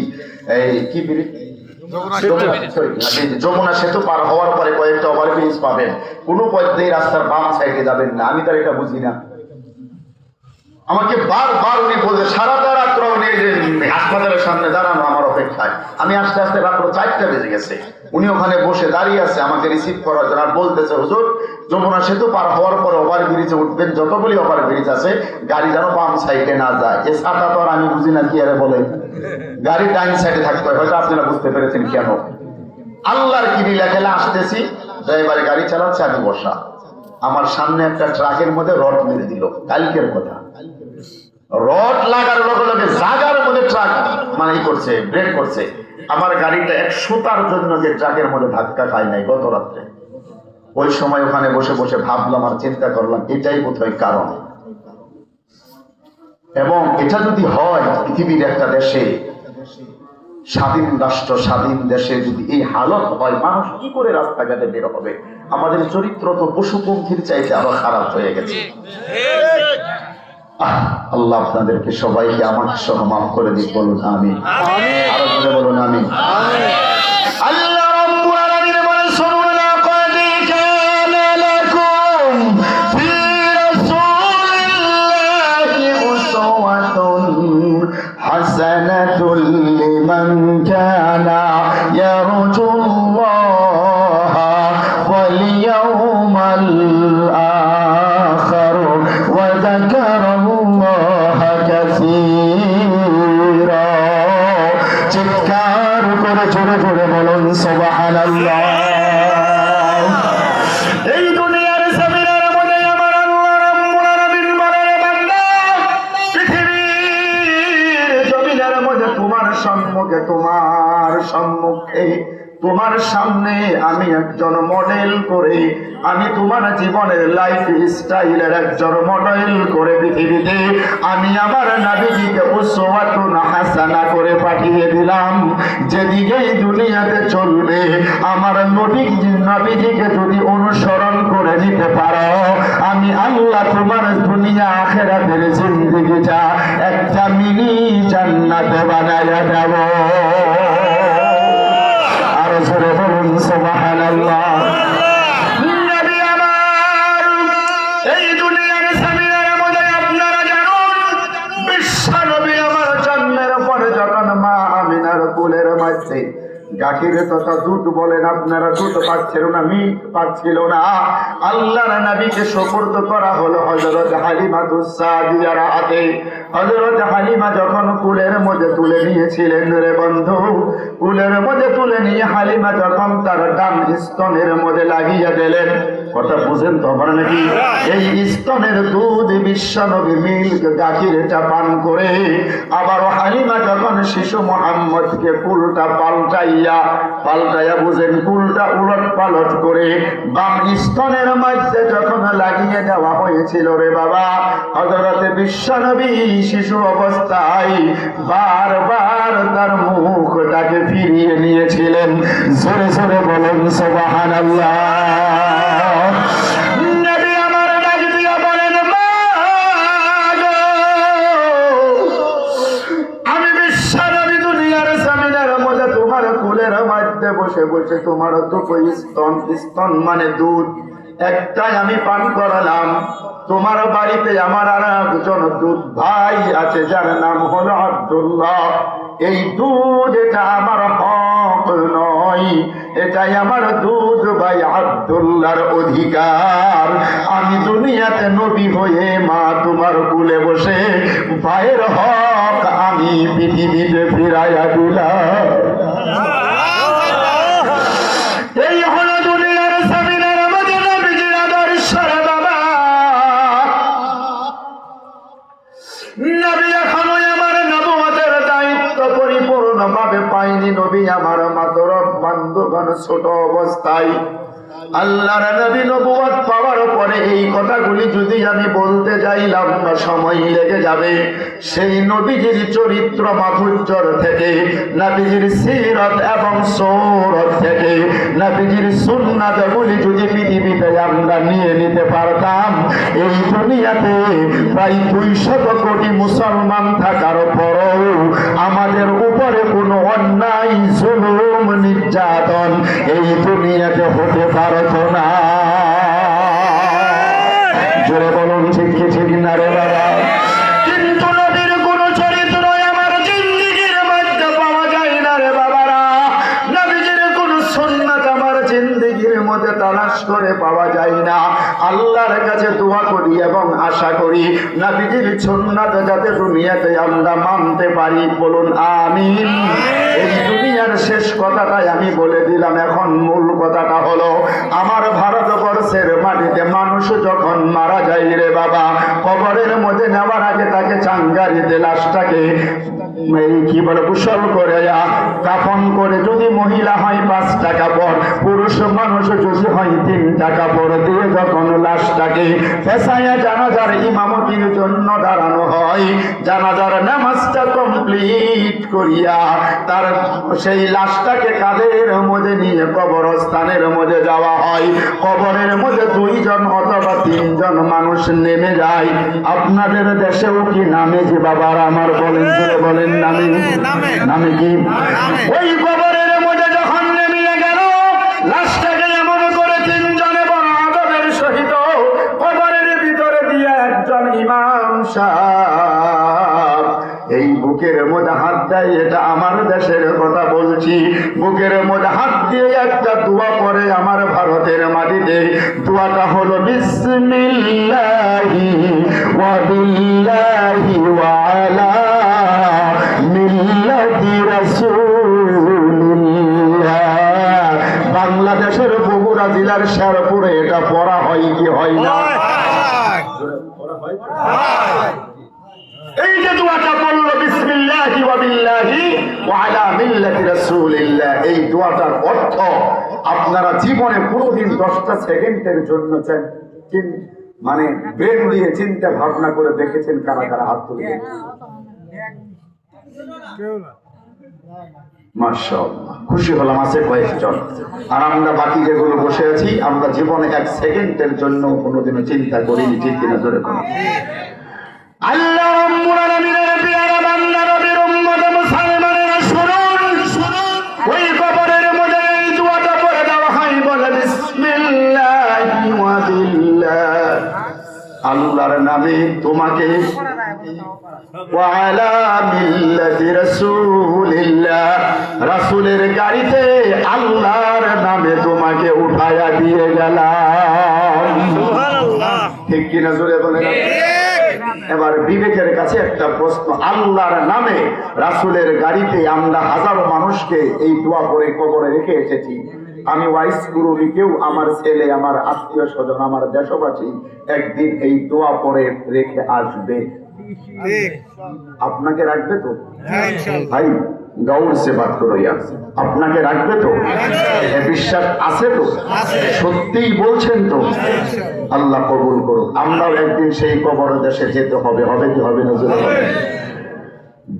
যমুনা সেতু পার হওয়ার পরে কয়েকটা ওভারব্রিজ পাবেন, কোনো পথেই রাস্তার বাম সাইডে যাবেন না। আমি তার এটা বুঝি না। আমাকে বারবার উনি বলছে, সারাটা রাত্র উনি হাসপাতালের সামনে দাঁড়ানো আমার অপেক্ষায়। আমি আস্তে আস্তে রাত্র ৪টা বেজে গেছে, উনি ওখানে বসে দাঁড়িয়ে আছে আমাকে রিসিভ করার জন্য। আর বলতেছে, হুজুর যমুনা সেতু পার হওয়ার পরে ওভার ব্রিজে উঠবেন, যতগুলি ওভার ব্রিজ আছে গাড়ি যেন বাম সাইডে না যায়। এ ছাতা তো আর আমি বুঝি না কি আরে বলে, গাড়ি ডাইন সাইডে থাকতে হয়। হয়তো আপনারা বুঝতে পেরেছেন কেন। আল্লাহর কি লীলা খেলা, আসতেছি, ড্রাইভারে গাড়ি চালাচ্ছে, আমি বসা। আমার সামনে একটা ট্রাকের মধ্যে রড মেরে দিল, কালকের কথা। রড লাগার লগে লগে জাগার মধ্যে ট্রাক মানে করছে, ব্রেক করছে। আমার গাড়িটা ১০০টার জন্য যে ট্রাকের মধ্যে ধাক্কা খায় নাই গত রাত্রে। ওই সময় ওখানে বসে বসে ভাবলাম আর চিন্তা করলাম, এটাই বোধহয় কারণ। এবং এটা যদি হয় পৃথিবীর একটা দেশে, স্বাধীন রাষ্ট্র, স্বাধীন দেশে যদি এই হালত হয়, মানুষ কি করে রাস্তাঘাটে বের হবে? আমাদের চরিত্র তো পশুপঙ্খীর চাইতে আরো খারাপ হয়ে গেছে। আল্লাহ আপনাদেরকে সবাইকে আমার সহ মাফ করে দিক, বলুন আমিন। আরো জোরে বলুন আমিন। আল্লাহ রাব্বুল আলামিন বলেন, শুনুন, লাকাদ কানা লাকুম ফি রাসূলিল্লাহি উসওয়াতুন হাসানাতুল লিমান কানা ইয়ারজুল্লাহা ওয়াল ইয়াউমাল আখির ওয়া যাকারা চিৎকার করে জোরে জোরে বলুন সুবহানাল্লাহ। এই দুনিয়ার জমিনের মধ্যে আমার আল্লাহ রাব্বুল আলামিন বলেন, বান্দা, পৃথিবীর জমিনের মধ্যে তোমার সম্মুখে তোমার সামনে আমি একজন মডেল করে, আমি তোমার জীবনের লাইফ স্টাইলের একজন মডেল করে পৃথিবীতে আমি আমার নবীজিকে উসওয়াতুন হাসানা করে পাঠিয়ে দিলাম। যেদিকেই দুনিয়াতে চলবে আমার নবীজিকে যদি অনুসরণ করে নিতে পারো, আমি আল্লাহ তোমার দুনিয়া আখিরাতের জিন্দেগিটা একটা মিনি জান্নাতে বানাইয়া দেব। আর জোরে বলুন সুবহানাল্লাহ। নবী আমার এই দুনিয়ার সামিনের মধ্যে আপনারা জানুন, বিশ্ব নবী আমার জন্মের পরে যখন মা আমিনার কোলের মধ্যে গাখীর তথা দুধ বলেন আপনারা দুধ পাচ্ছিল না, মিল্ক পাচ্ছিল না, আল্লাহর নবীকে সুপুর্দ করা হলো হযরত হালিমাতুস সাদিয়ার হাতে। হযরত হালিমা যখন কুলের মধ্যে তুলে নিয়েছিলেন রে বন্ধু, কুলের মধ্যে তুলে নিয়ে হালিমা যখন তার ডান স্তনের মধ্যে লাগিয়ে দিলেন, কথা বুঝেন তো আমার নাকি, এই স্তনের দুধ বিশ্ব নবী মিল্ক গাখীরটা পান করে আবার হালিমা যখন শিশু মুহাম্মদকে কুলটা পাল্টাইয়া বুঝেন কুলটা উলট পালট করে বাম স্তনের মধ্যে যখন লাগিয়ে দেওয়া হয়েছিল রে বাবা, হযরত বিশ্বনবী শিশু অবস্থায় বারবার তার মুখটাকে ফিরিয়ে নিয়েছিলেন। জোরে জোরে বলেন সুবহানাল্লাহ। নবী আমার ডাক দিয়া বলেন, মা গো, আমি বিশ্বনবী দুনিয়ার জমিনের মধ্যে তোমার কোলের মধ্যে বসে বসে তোমার দুটো স্তন মানে দুধ একটাই আমি পান করালাম। তোমার বাড়িতে আমার আর একজন দুধ ভাই আছে যার নাম হলো আব্দুল্লাহ। এই দুধ এটা আমার হক নয়, এটাই আমার দুধ ভাই আব্দুল্লাহর অধিকার। আমি দুনিয়াতে নবী হয়ে মা তোমার কোলে বসে ভাইয়ের হক আমি পৃথিবীতে ফিরাইয়া দিলাম। এই হলো দুনিয়ার জমিনের মধ্যে নবীজির আদর্শ রে বাবা। নবী এখনো আমার নবুয়তের দায়িত্ব পরিপূর্ণভাবে পাইনি। নবী আমার মাতর বান্ধবগণ ছোট অবস্থায় আল্লাহর নবী নবুয়ত পাওয়ার পরে এই কথাগুলি যদি আমি বলতে যাইলাম না সময় লেগে যাবে। সেই নবীজির চরিত্র মাধুর্যর থেকে, নবীজির সিরাত এবং সৌরত থেকে, নবীজির সুন্নাতগুলি যদি পৃথিবীতে আমরা নিয়ে নিতে পারতাম, এই দুনিয়াতে প্রায় 200 কোটি মুসলমান থাকার পরও আমাদের উপরে কোনো অন্যায় জুলুম নির্যাতন এই দুনিয়াতে হতে পারতো না। জোরে বলুন ঠিক কি ঠিক না রে বাবা? কিন্তু নবীর কোন চরিত্র আমার জিন্দেগির মধ্যে পাওয়া যায় না রে বাবারা। নবীজির কোন সুন্নাত আমার জিন্দেগির মধ্যে তালাশ করে পাওয়া যায় না। আল্লাহর কাছে দোয়া করি এবং আশা করি নবীজির সুন্নাত যাতে দুনিয়াতে আমরা মানতে পারি। বলুন আমিন। এই দুনিয়ার শেষ কথাটাই আমি বলে দিলাম। এখন মূল কথাটা হলো, আমার ভারতবর্ষের মাটিতে মানুষ যখন মারা যায় রে বাবা, কবরের মধ্যে নেওয়ার আগে তাকে চাঙ্গারিতে লাশটাকে কি বলে গোসল করে কাফন করে, যদি মহিলা হয় 5 টাকা পর, পুরুষ মানুষ যদি হয় 3 টাকা পর দিয়ে যখন লাশটাকে পেশায়া জানাজার ইমামতির জন্য দাঁড়ানো হয়, জানাজার নামাজটা কমপ্লিট করিয়া তার সেই লাশটাকে কাঁধের মধ্যে নিয়ে কবরস্থানের মধ্যে যাওয়া হয়। কবরের মধ্যে 2 জন অথবা 3 জন মানুষ নেমে যায়। আপনাদের দেশেও কি নামে যে বাবার আমার বলেন বলেন নামে কি? ওই কবরের মধ্যে যখন নেমে গেল লাশটাকে এমন করে 3 জনে বড় আদবের সহিত কবরের ভিতরে দিয়ে একজন ইমাম সাহেব এই বুকের মধ্যে হাত দেয়। এটা আমার দেশের কথা বলছি। বুকের মধ্যে হাত দিয়ে একটা দোয়া করে আমার ভারতের মাটিতে। দোয়াটা হলো বিসমিল্লাহি ওয়া বিল্লাহি ওয়া আলা মিল্লাতি রাসূলিল্লাহ। বাংলাদেশের বগুড়া জেলার শেরপুরে এটা পড়া হয় কি হয় না? এই যে দোয়াটা বলল বিসমিল্লাহি ওয়া বিল্লাহি ওয়া আলা মিল্লাতি রাসূলিল্লাহ। এই দোয়াটার অর্থ আপনারা জীবনে কোনোদিন 10টা সেকেন্ডের জন্য মানে ব্রেন দিয়ে চিন্তা ভাবনা করে দেখেছেন? কারা কারা হাত তুলে? মাশাআল্লাহ, খুশি হলাম আছে কয়েকজন। আর আমরা বাকি যেগুলো বসে আছি, আমরা জীবনে 1 সেকেন্ডের জন্য কোনোদিনও চিন্তা করিনি, ঠিক কিনা জোরে বলুন। আল্লাহ রাব্বুল আলামিনের পেয়ারা বান্দা নবীর উম্মত মুসলমানেরা শুনুন, ওই কবরের মধ্যে এই দোয়াটা পড়ে দেওয়া হয়, বলে বিসমিল্লাহি ওয়া বিল্লাহ, আল্লাহর নামে তোমাকে, ওয়া আলা মিল্লাতি রাসূলিল্লাহ, রাসূলের গাড়িতে আল্লাহর নামে তোমাকে উঠায়া দিয়ে গেলাম। সুবহানাল্লাহ, ঠিক কিনা জোরে বলেন। এবার বিবেকের কাছে একটা প্রশ্ন, আল্লাহর নামে রাসূলের গাড়িতে আমরা হাজারো মানুষকে এই দোয়া করে কবরে রেখে এসেছি। আমি ওয়াইস গুরুনিকেও আমার ছেলে, আমার আত্মীয় স্বজন, আমার দেশবাসী একদিন এই দোয়া পরে রেখে আসবে। আপনাকে রাখবে তো ভাই? গৌর সে বাত করো ইয়ার, আপনাকে রাখবে তো? বিশ্বাস আছে তো? সত্যিই বলছেন তো? আল্লাহ কবুল করুক। আমরাও একদিন সেই কবর দেশে যেতে হবে, হবে কি হবে না?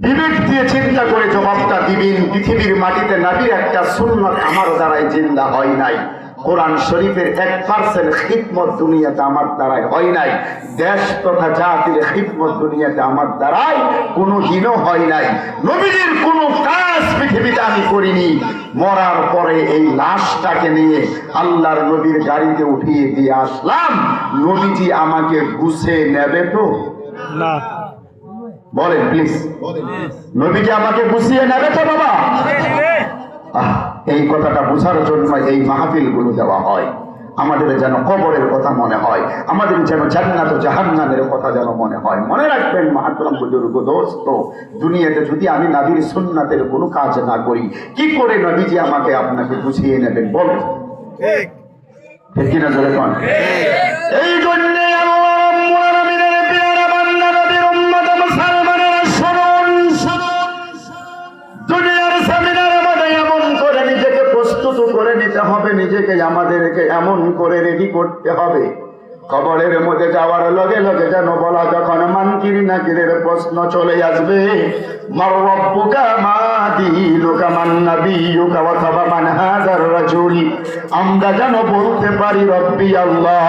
বিবেক দিয়ে চিন্তা করে জবাবটা দিবেন। পৃথিবীর মাটিতে নবীর একটা সুন্নাত আমার দ্বারাই জিন্দা হয় নাই। কোরআন শরীফের 1% খিদমত দুনিয়াতে আমার দ্বারাই হয় নাই। দেশ তথা জাতির খিদমত দুনিয়াতে আমার দ্বারাই কোনোদিনও হয় নাই। নবীজির কোনো কাজ পৃথিবীতে আমি করিনি। মরার পরে এই লাশটাকে নিয়ে আল্লাহর নবীর গাড়িতে উঠিয়ে দিয়ে আসলাম। নবীজি আমাকে গুছিয়ে নেবে তো না? বলেন প্লিজ, নবীজি আমাকে গুছিয়ে নেবে তো বাবা? এই কথাটা বোঝার জন্য এই মাহফিল গুলো দেওয়া হয়। আমাদের যেন কবরের কথা মনে হয়, আমাদের যেন জান্নাত ও জাহান্নামের কথা যেন মনে হয়। মনে রাখবেন মাহতরম বুজুর্গ দোস্ত, দুনিয়াতে যদি আমি নবীর সুন্নাতের কোনো কাজ না করি, কি করে নবীজি আমাকে আপনাকে গুছিয়ে নেবেন? বলেন ঠিক কিনা জোরে কোন? এই জন্য হবে, নিজেকে আমাদেরকে এমন করে রেডি করতে হবে, কবরের মধ্যে যাওয়ার লগে লগে যেন বলা যখন মানকির নাকিরের প্রশ্ন চলে আসবে, মার রব্বুকা মা দীনুকা মান নাবিয়ুকা ওয়া তাবা মান হাযার রাজুল, আমরা যেন বলতে পারি রব্বি আল্লাহ,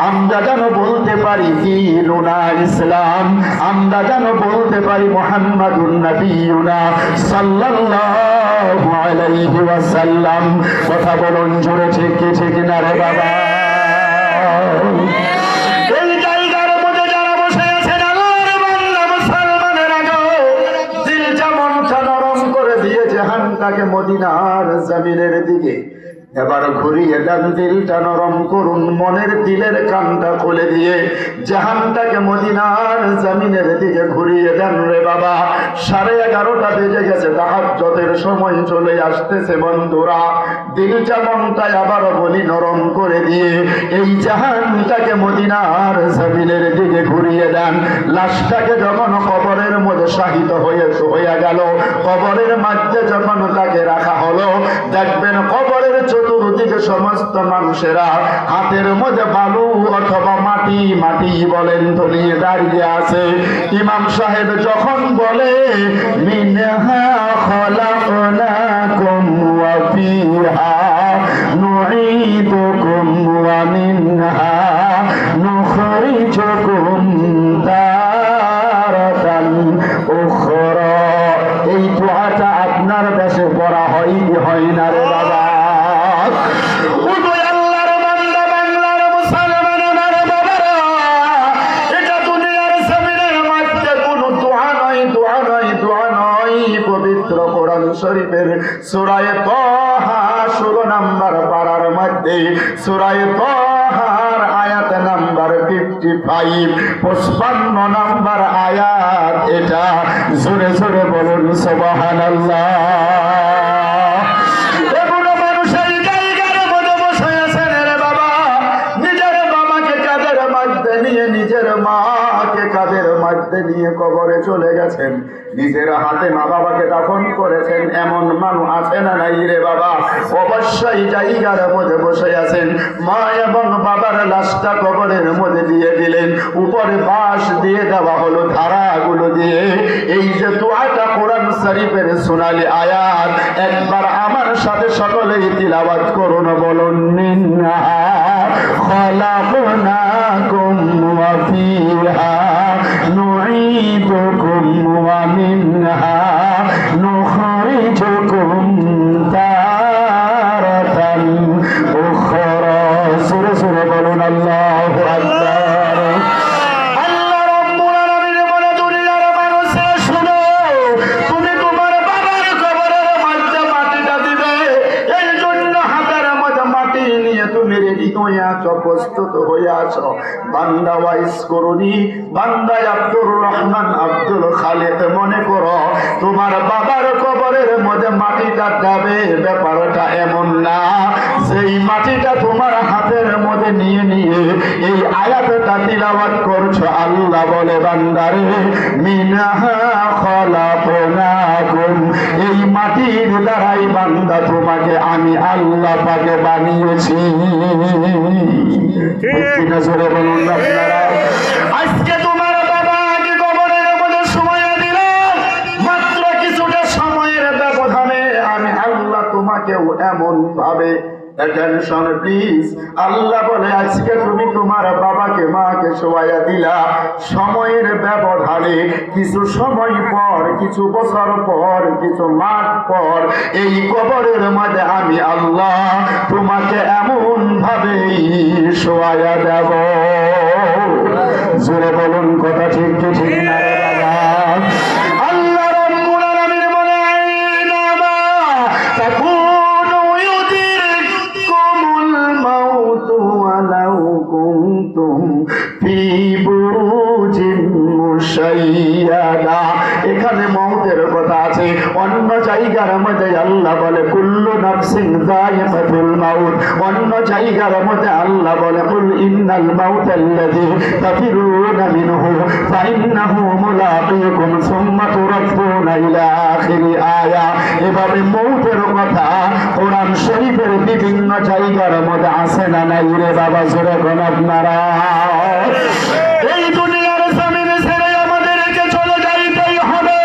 আমরা যেন বলতে পারি দীনুনা ইসলাম, আমরা যেন বলতে পারি মুহাম্মাদুন নাবিয়ুনা সাল্লাল্লাহু আলাইহি ওয়াসাল্লাম। কথা বলুন জোরে, ঠিক কি ঠিক না রে বাবা? এই জায়গার মধ্যে যারা বসে আছেন আল্লাহর বান্দা মুসলমানেরা, দিলটা মনটা নরম করে দিয়ে জাহানটাকে মদিনার জমিনের দিকে এবার ঘুরিয়ে দেন, দিলটা নরম করুন, মনের দিলের কানটা খুলে দিয়ে জাহানটাকে মদিনার জমিনের দিকে ঘুরিয়ে দেন রে বাবা। 11:30 বেজে গেছে, তাহাজ্জুদের সময় চলে আসতেছে বন্ধুরা। দিলটা মনটা আবার বলি নরম করে দিয়ে এই জাহানটাকে মদিনার জমিনের দিকে ঘুরিয়ে দেন। লাশটাকে যখন কবরের মধ্যে শাহিদ হয়ে গেল, কবরের মধ্যে যখন তাকে রাখা হলো, দেখবেন কবরের চতুর্দিকে সমস্ত মানুষেরা হাতের মধ্যে বালু অথবা মাটি, মাটি বলেন তো, নিয়ে দাঁড়িয়ে আছে। ইমাম সাহেব যখন বলে মিনহা খলাকনাকুম ওয়া ফিহা নুঈদুকুম ওয়া মিনহা নুখরিজুকুম তারাতান উখরা, এই দোয়াটা আপনার দেশে পড়া হয় কি হয় না রে বাবা? শরীফের সূরা তাহা 16 নম্বর পারার মধ্যে, সূরা তাহার আয়াত নাম্বার 55, 55 নম্বর আয়াত এটা। জোরে জোরে বলুন সুবহানাল্লাহ। এগুলো মানুষ এই জায়গার মধ্যে বসে আছেন রে বাবা, নিজের বাবাকে কাঁধের মধ্যে নিয়ে, নিজের মাকে কাঁধের মধ্যে নিয়ে কবরে চলে গেছেন, নিজের হাতে মা বাবাকে দাফন করেছেন, এমন মানুষ আছে না নাই রে বাবা? অবশ্যই জায়গার মধ্যে বসে আছেন, মা এবং বাবার লাশটা কবরের মধ্যে দিয়ে দিলেন, উপরে বাঁশ দিয়ে দেওয়া হলো ধারাগুলো দিয়ে। এই যে দোয়াটা কোরআন শরীফের সোনালী আয়াত, একবার আমার সাথে সকলেই তিলাওয়াত করুন, বলুন মিন্না খলাকনাকুম ওয়া ফিহা নুঈদুকুম ওয়া মিনহা নুখরিজুকুম তারাতান উখরা। সূরা সূরা বলুন আল্লাহু আকবার। আল্লাহ রাব্বুল আলামিন বলে, দুনিয়ার মানুষেরা শুনো, তুমি তোমার বাবার কবরের মধ্যে মাটিটা দিবে, এই জন্য হাতের মধ্যে মাটি নিয়ে তুমি রেডি হয়ে আছো, প্রস্তুত হয়ে আছো। বান্দা ওয়াইস করুনি, বান্দা আব্দুর রহমান আব্দুল খালেক মনে করো, তোমার বাবার কবরের মধ্যে মাটিটা দেবে, ব্যাপারটা এমন না সেই মাটিটা তোমার হাতের মধ্যে নিয়ে নিয়ে এই আয়াতটা তিলাওয়াত করছো। আল্লাহ বলে, বান্দারে মিনহা খলাকনাকুম, এই মাটির দ্বারাই বান্দা তোমাকে আমি আল্লাহ পাকে বানিয়েছি। ঠিক জোরে বলুন আপনারা। আজকে তোমার বাবাকে কবরের মধ্যে সময় দিল, মাত্র কিছুটা সময়ের ব্যবধানে আমি আল্লাহ তোমাকেও এমন ভাবে, attention please, আল্লাহ বলে আজকে তুমি তোমার বাবাকে মাকে শোয়াইয়া দিলা, সময়ের ব্যবধানে কিছু সময় পর, কিছু বছর পর, কিছু মাস পর এই কবরের মধ্যে আমি আল্লাহ তোমাকে এমন ভাবেই শোয়াইয়া দেব। জোরে বলুন কথা ঠিক কি ঠিক না রে বাবা? আল্লাহ রাব্বুল আলামিন বলে, আইনামা তাকুনু ইউদরিকুমুল মাউতু ওয়ালাউ কুনতুম ফি বুরুজিন মুশাইয়াদা। এখানে মউতের কথা আছে, অন্য জায়গার মধ্যে আল্লাহ বলে কুল্লু নাফসিন যায়িকাতুল মাউত, অন্য জায়গার মধ্যে আল্লাহ বলে কুল ইন্নাল মাউতাল্লাযী তাফিরুনা মিনহু ফাইন্নাহু মুলাকীকুম সুম্মা তুরাদ্দুনা ইলা আখিরি আয়া। এভাবে মউতের কথা কোরআন শরীফের বিভিন্ন জায়গার মধ্যে আছে না নাই রে বাবা? জোরে কোন আপনারা। এই দুনিয়ার জমিনে ছেড়ে আমাদেরকে চলে যাইতেই হবে।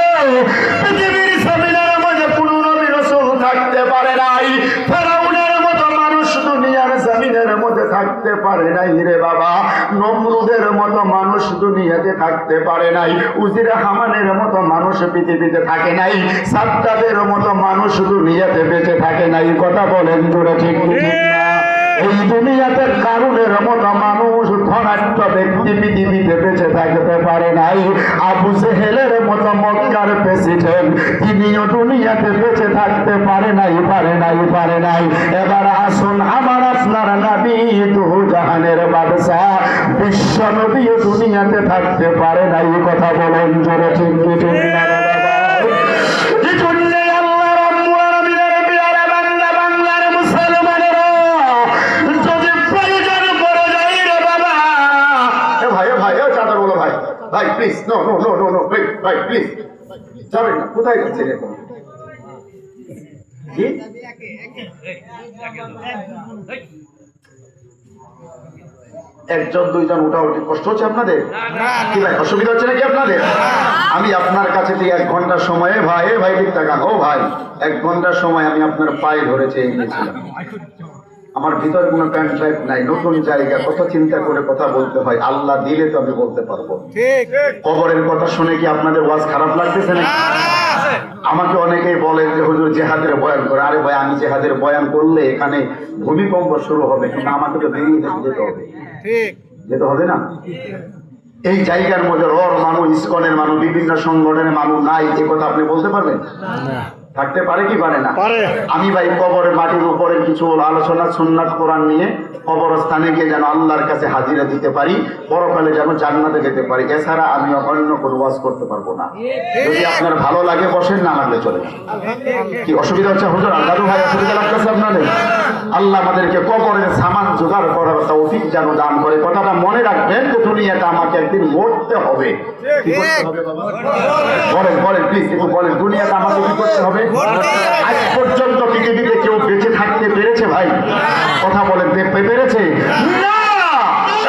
পৃথিবীর জমিনের মধ্যে কোন নবী রাসূল থাকতে পারে নাই, ফেরাউনের মতো মানুষ দুনিয়ার জমিনের মধ্যে থাকতে পারে নাই রে বাবা, নমরুদের মতো মানুষ দুনিয়াতে থাকতে পারে নাই, উজির হামানের মতো মানুষ পৃথিবীতে থাকে নাই, সাদ্দাদের মতো মানুষ দুনিয়াতে বেঁচে থাকে নাই। কথা বলেন জোরে ঠিক কি ঠিক না? এই দুনিয়াতে কারুনের মতো মানুষ ধনাঢ্য ব্যক্তি পৃথিবীতে বেঁচে থাকতে পারে নাই। আবু জেহেলের মতো মক্কার প্রেসিডেন্ট, তিনিও দুনিয়াতে বেঁচে থাকতে পারে নাই, পারে নাই, পারে নাই। এবার আসুন আমার আপনার নবী দু জাহানের বাদশা বিশ্ব নবীও দুনিয়াতে থাকতে পারে নাই। কথা বলেন জোরে ঠিক কি ঠিক না রে বাবা? এই জন্যই আল্লাহ রাব্বুল আলামিনের পেয়ারা বান্দা, বাংলার মুসলমানেরা, যদি প্রয়োজন পড়ে যায় রে বাবা, এ ভাই, এ ভাই, এ চাদর বলো ভাই, ভাই please, no no no no no, ভাই প্লিজ যাবেন না। কোথায় যাচ্ছেন এখন? জি একজন দুইজন ওটা উঠে কষ্ট হচ্ছে আপনাদের? কি ভাই অসুবিধা হচ্ছে নাকি আপনাদের? আমি আপনার কাছে থেকে 1 ঘন্টার সময়ে ভাই ভাই ঠিক থাকান, ও ভাই 1 ঘন্টার সময় আমি আপনার পায়ে ধরেছে এনেছিলাম। আমার ভিতরে কোনো প্যান্ট ড্রাইভ নাই, নতুন জায়গা, কত চিন্তা করে কথা বলতে হয়, আল্লাহ দিলে তো আমি বলতে পারবো। কবরের কথা শুনে কি আপনাদের ওয়াজ খারাপ লাগতেছে না? আমাকে অনেকেই বলে যে হুজুর জিহাদের বয়ান করে। আরে ভাই, আমি জিহাদের বয়ান করলে এখানে ভূমিকম্প শুরু হবে, কিন্তু আমাকে তো বেরিয়ে যেতে হবে, যেতে হবে না? এই জায়গার মধ্যে রর মানুষ, ইসকনের মানুষ, বিভিন্ন সংগঠনের মানুষ নাই, এ কথা আপনি বলতে পারবেন? থাকতে পারে কি পারে না? আমি ভাই কবরের মাটির উপরে কিছু আলোচনা সুন্নাত কোরআন নিয়ে কবরস্থানে গিয়ে যেন আল্লাহর কাছে হাজিরা দিতে পারি, পরকালে যেন জান্নাতে যেতে পারি, এছাড়া আমি অন্য কোনো ওয়াজ করতে পারবো না। যদি আপনার ভালো লাগে বসেন, না লাগলে চলে যান। কি অসুবিধা হচ্ছে হুজুর? দাদু ভাই অসুবিধা লাগতেছে আপনাদের? আল্লাহ আল্লাহ আমাদেরকে কবরের সামান জোগাড় করার তৌফিক যেন দান করে। কথাটা মনে রাখবেন যে দুনিয়াতে আমাকে একদিন মরতে হবে। কি করতে হবে বাবা? বলেন বলেন প্লিজ একটু বলেন, দুনিয়াতে আমাকে কি করতে হবে? আজ পর্যন্ত পৃথিবীতে কেউ বেঁচে থাকতে পেরেছে ভাই? কথা বলেন, পেরেছে না?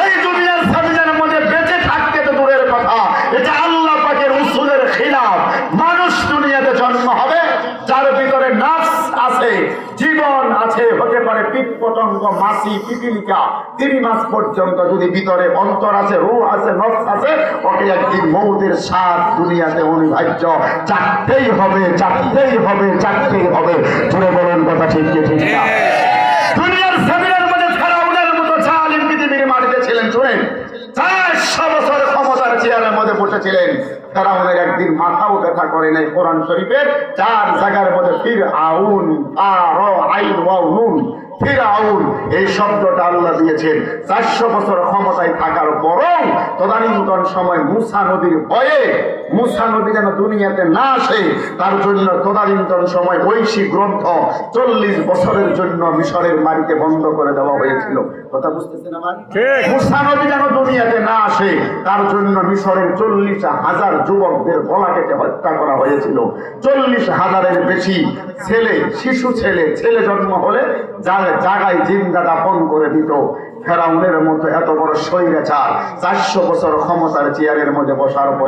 এই দুনিয়ার সামিনের মধ্যে বেঁচে থাকতে তো দূরের কথা, এটা আল্লাহ পাকের উসুলের খিলাফ। মানুষ দুনিয়াতে জন্ম হবে যার ভিতরে নাফস আছে, জীবন আছে, হতে পারে কীট পতঙ্গ, মাছি, পিপিলিকা, 3 মাস পর্যন্ত যদি ভিতরে অন্তর আছে, রূহ আছে, নফস আছে, ওকে একদিন মৌতের স্বাদ দুনিয়াতে অনিবার্য। চাকতেই হবে, চাকতেই হবে, চাকতেই হবে। জোরে বলেন কথা ঠিক কি ঠিক না? দুনিয়ার সামিনের মধ্যে ফেরাউনের মতো জালিম পৃথিবীর মাটিতে ছিলেন। শুনেন, 400 বছর ক্ষমতার চেয়ারের মধ্যে বসেছিলেন। ফেরাউনের একদিন মাথাও ব্যথা করে নাই। কোরআন শরীফের 4 জায়গার মধ্যে ফিরআউন, ফিরআউন এই শব্দটা আল্লাহ দিয়েছেন। 400 বছর ক্ষমতায় থাকার পরও তদানীন্তন সময় মুসা নদীর ভয়ে, মুসা নদী যেন দুনিয়াতে না আসে তার জন্য তদানীন্তন সময় ঐশী গ্রন্থ 40 বছরের জন্য মিশরের মাটিতে বন্ধ করে দেওয়া হয়েছিল। কথা বুঝতেছেন আমার? মুসা নদী যেন দুনিয়াতে না আসে তার জন্য মিশরের 40,000 যুবকদের গলা কেটে হত্যা করা হয়েছিল। 40,000-এর বেশি ছেলে, শিশু ছেলে জন্ম হলে জায়গায় জিন্দা দাফন করে দিত। ফেরাউনের মতো এত বড় স্বৈরাচার 400 বছর ক্ষমতার চেয়ারের মধ্যে বসার পর